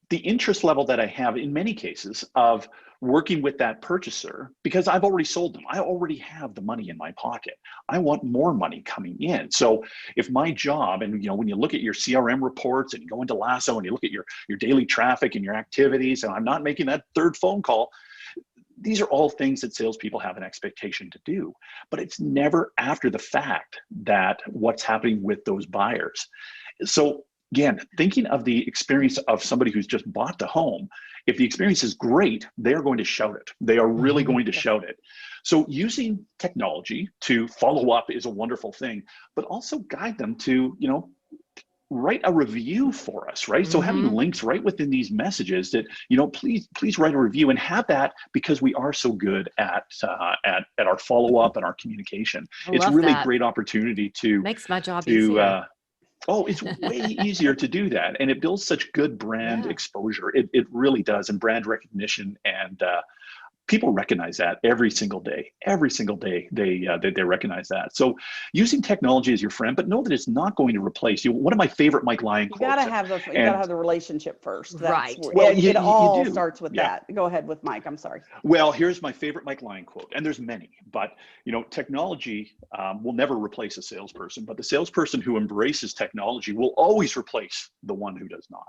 the interest level that I have in many cases of working with that purchaser, because I've already sold them, I already have the money in my pocket. I want more money coming in. So if my job, and when you look at your CRM reports and you go into Lasso and you look at your daily traffic and your activities, and I'm not making that third phone call, these are all things that salespeople have an expectation to do, but it's never after the fact that what's happening with those buyers. So again, thinking of the experience of somebody who's just bought the home, if the experience is great, they're going to shout it. They are really going to shout it. So using technology to follow up is a wonderful thing, but also guide them to, write a review for us, right? So having links right within these messages that, please write a review, and have that, because we are so good at our follow-up and our communication. It's really a great opportunity to makes my job easier. It's way easier to do that, and it builds such good brand exposure. It really does, and brand recognition, and people recognize that every single day. Every single day, they recognize that. So using technology as your friend, but know that it's not going to replace you. One of my favorite Mike Lyon quotes. You gotta have the relationship first. Right. Well, it all starts with that. Go ahead with Mike. I'm sorry. Well, here's my favorite Mike Lyon quote, and there's many, but technology will never replace a salesperson, but the salesperson who embraces technology will always replace the one who does not.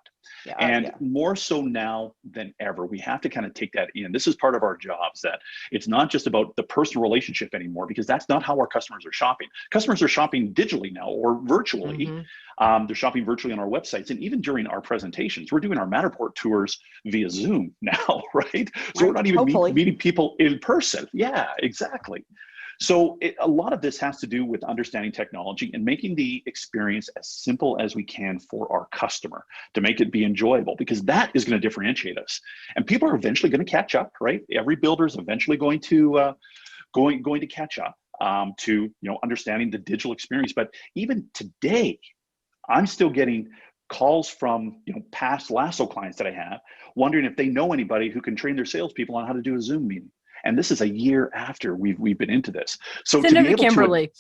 More so now than ever, we have to kind of take that in. This is part of our jobs, that it's not just about the personal relationship anymore, because that's not how our customers are shopping. Customers are shopping digitally now, or virtually. They're shopping virtually on our websites, and even during our presentations, we're doing our Matterport tours via Zoom now, right? So we're not even meeting people in person. Yeah, exactly. So a lot of this has to do with understanding technology and making the experience as simple as we can for our customer to make it be enjoyable, because that is going to differentiate us. And people are eventually going to catch up, right? Every builder is eventually going to catch up to understanding the digital experience. But even today, I'm still getting calls from past Lasso clients that I have, wondering if they know anybody who can train their salespeople on how to do a Zoom meeting. And this is a year after we've been into this. So send to it be to able Kimberly.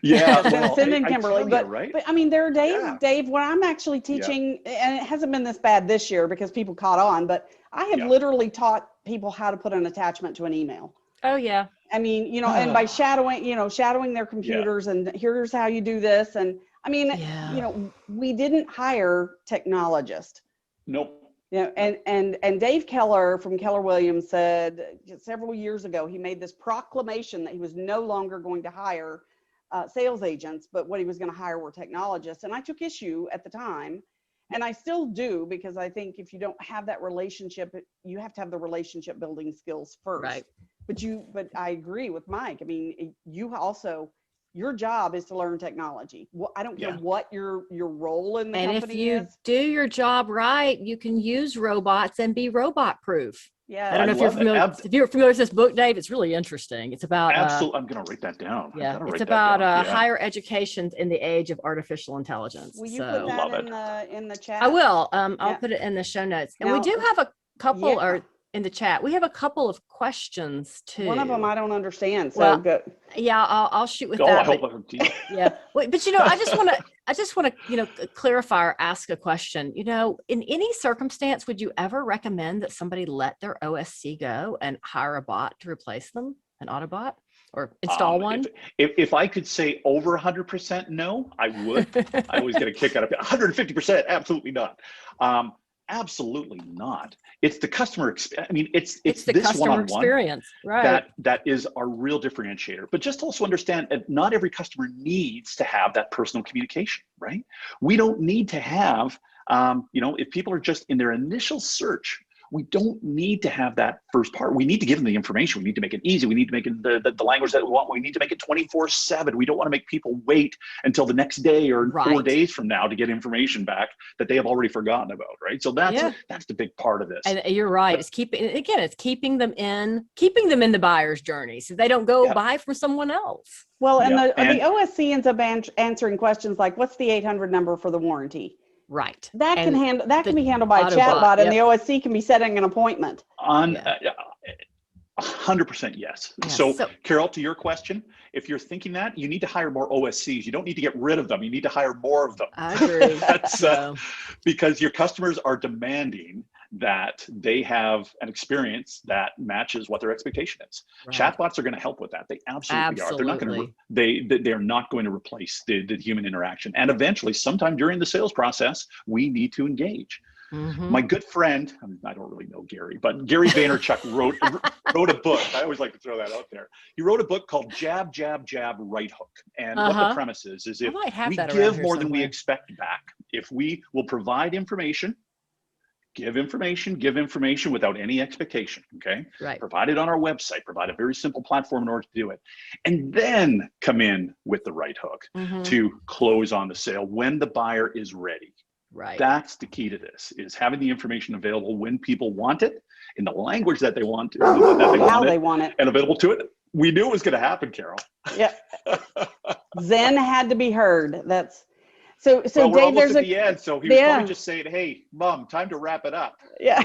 yeah, Well, send in Kimberly, right? but I mean, there are days, Yeah. Dave, where I'm actually teaching, and it hasn't been this bad this year because people caught on, but I have literally taught people how to put an attachment to an email. Oh yeah. I mean, and by shadowing their computers, and here's how you do this. And I mean, we didn't hire technologists. Nope. And Dave Keller from Keller Williams said several years ago, he made this proclamation that he was no longer going to hire sales agents, but what he was going to hire were technologists. And I took issue at the time, and I still do, because I think if you don't have that relationship, you have to have the relationship building skills first. Right. But I agree with Mike. I mean, your job is to learn technology. Well, I don't care what your role in the company is. And if you do your job right, you can use robots and be robot proof. Yeah. I don't know if you're familiar. If you're familiar with this book, Dave, it's really interesting. It's about absolutely. I'm going to write that down. Yeah, it's about higher education in the age of artificial intelligence. Will you put that in the chat? I will. I'll put it in the show notes. And we do have a couple, or in the chat, we have a couple of questions too. One of them I don't understand. So good. Yeah, I'll shoot with that. I hope I do. Yeah, but I just want to clarify or ask a question. In any circumstance, would you ever recommend that somebody let their OSC go and hire a bot to replace them, an Autobot, or install one? If I could say over 100% no, I would. I always get a kick out of it. 150%, absolutely not. Absolutely not. It's the customer experience. I mean, it's the this customer one-on-one experience, right? That is our real differentiator. But just also understand that not every customer needs to have that personal communication, right? We don't need to have, if people are just in their initial search, we don't need to have that first part. We need to give them the information. We need to make it easy. We need to make it the language that we want. We need to make it 24/7. We don't want to make people wait until the next day or 4 days from now to get information back that they have already forgotten about, right? So that's the big part of this. And you're right. It's keeping them in the buyer's journey, so they don't go buy from someone else. Well, and the OSC ends up answering questions like, "What's the 800 number for the warranty?" Right. That can be handled by a chatbot, and the OSC can be setting an appointment. 100% yes. So, Carol, to your question, if you're thinking that, you need to hire more OSCs. You don't need to get rid of them. You need to hire more of them. I agree. That's because your customers are demanding that they have an experience that matches what their expectation is. Right. Chatbots are going to help with that. They absolutely are. They're not going to. They're not going to replace the human interaction. And eventually, sometime during the sales process, we need to engage. Mm-hmm. My good friend, I don't really know Gary, but Gary Vaynerchuk wrote a book. I always like to throw that out there. He wrote a book called Jab, Jab, Jab, Right Hook. And what the premise is if we give more than we expect back, if we will provide information, give information without any expectation, okay? Right. Provide it on our website, provide a very simple platform in order to do it. And then come in with the right hook to close on the sale when the buyer is ready. Right. That's the key to this, is having the information available when people want it, in the language that they want, how they want it, and available to it. We knew it was going to happen, Carol. Yeah. Zen had to be heard. That's so. Well, Dave, there's at the end, so he was probably just saying, "Hey, Mom, time to wrap it up." Yeah.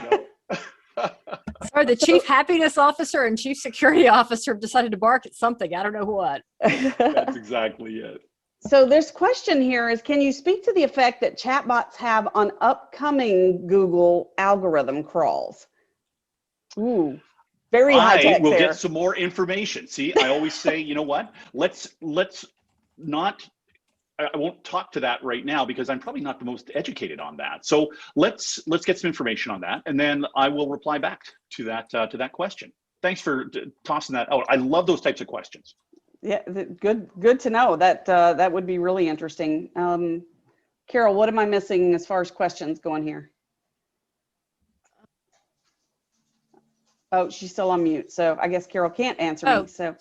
Sorry, the chief happiness officer and chief security officer decided to bark at something. I don't know what. That's exactly it. So this question here is, can you speak to the effect that chatbots have on upcoming Google algorithm crawls? Ooh, very high tech. I will get some more information. See, I always say, you know what? Let's not. I won't talk to that right now because I'm probably not the most educated on that. So let's get some information on that, and then I will reply back to that question. Thanks for tossing that out. I love those types of questions. Yeah, good to know. That would be really interesting. Carol, what am I missing as far as questions going here? Oh, she's still on mute, so I guess Carol can't answer me. So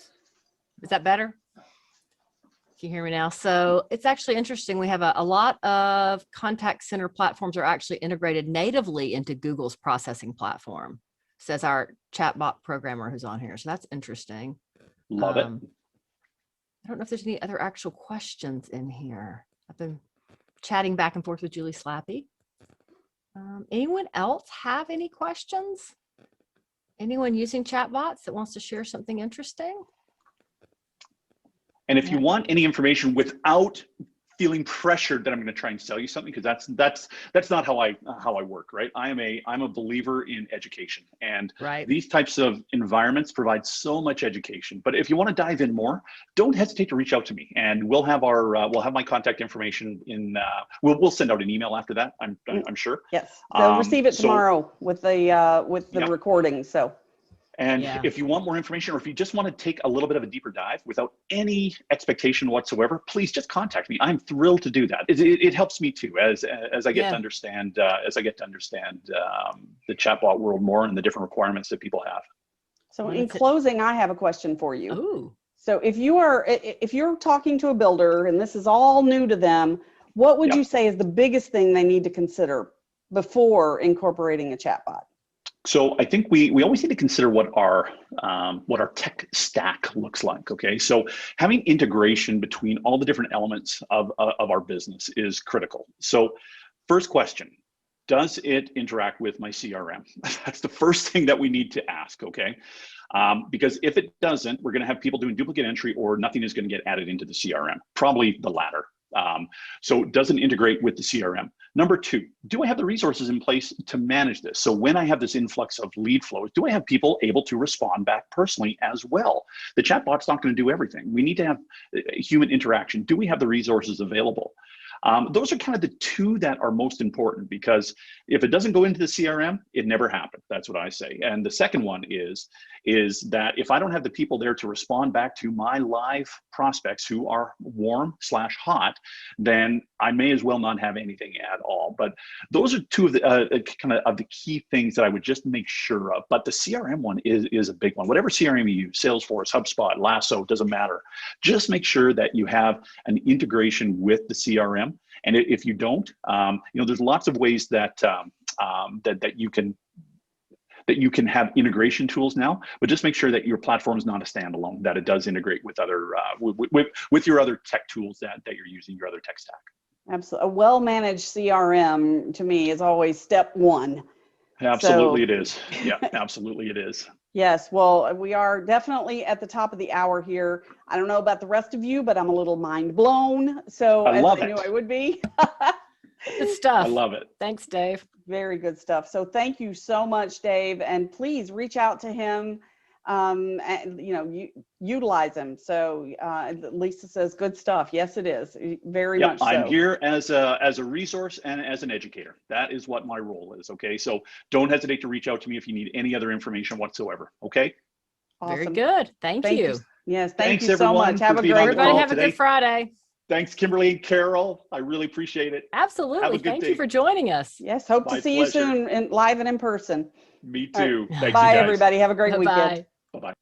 Is that better? Can you hear me now? So it's actually interesting. We have a lot of contact center platforms are actually integrated natively into Google's processing platform, says our chatbot programmer who's on here. So that's interesting. Love it. I don't know if there's any other actual questions in here. I've been chatting back and forth with Julie Slappy. Anyone else have any questions? Anyone using chatbots that wants to share something interesting? And if you want any information without feeling pressured that I'm going to try and sell you something, because that's not how I work, right? I'm a believer in education, and these types of environments provide so much education. But if you want to dive in more, don't hesitate to reach out to me, and we'll have my contact information in. We'll send out an email after that. I'm sure. Yes, they'll receive it tomorrow with the recording. So. And if you want more information, or if you just want to take a little bit of a deeper dive without any expectation whatsoever, please just contact me. I'm thrilled to do that. It helps me too, as I get to understand the chatbot world more and the different requirements that people have. So in closing, I have a question for you. Ooh. So if you're talking to a builder and this is all new to them, what would you say is the biggest thing they need to consider before incorporating a chatbot? So I think we always need to consider what our tech stack looks like. Okay, so having integration between all the different elements of our business is critical. So first question, does it interact with my CRM? That's the first thing that we need to ask. Okay, because if it doesn't, we're going to have people doing duplicate entry, or nothing is going to get added into the CRM. Probably the latter. So it doesn't integrate with the CRM. Number two, do I have the resources in place to manage this? So when I have this influx of lead flows, do I have people able to respond back personally as well? The chatbot's not going to do everything. We need to have human interaction. Do we have the resources available? Those are kind of the two that are most important, because if it doesn't go into the CRM, it never happened. That's what I say. And the second one is that if I don't have the people there to respond back to my live prospects who are warm/hot, then I may as well not have anything at all. But those are two of the kind of the key things that I would just make sure of. But the CRM one is a big one. Whatever CRM you use, Salesforce, HubSpot, Lasso, doesn't matter. Just make sure that you have an integration with the CRM. And if you don't, there's lots of ways that that you can have integration tools now, but just make sure that your platform is not a standalone, that it does integrate with other with your other tech tools that you're using, your other tech stack. Absolutely. A well-managed CRM to me is always step one. Absolutely, it is. Yeah, absolutely it is. Yes, well, we are definitely at the top of the hour here. I don't know about the rest of you, but I'm a little mind blown. So I love it. I knew I would be. Good stuff. I love it. Thanks, Dave. Very good stuff. So thank you so much, Dave. And please reach out to him and, utilize him. So Lisa says, good stuff. Yes, it is. Very much so. I'm here as a resource and as an educator. That is what my role is. Okay. So don't hesitate to reach out to me if you need any other information whatsoever. Okay. Awesome. Very good. Thank you. Yes. Thanks, you so much. Have a great Everybody have a good Friday. Thanks, Kimberly and Carol. I really appreciate it. Absolutely. Thank you for joining us. Yes. Hope to see you soon live and in person. Me too. Right. Bye, everybody. Have a great weekend. Bye-bye.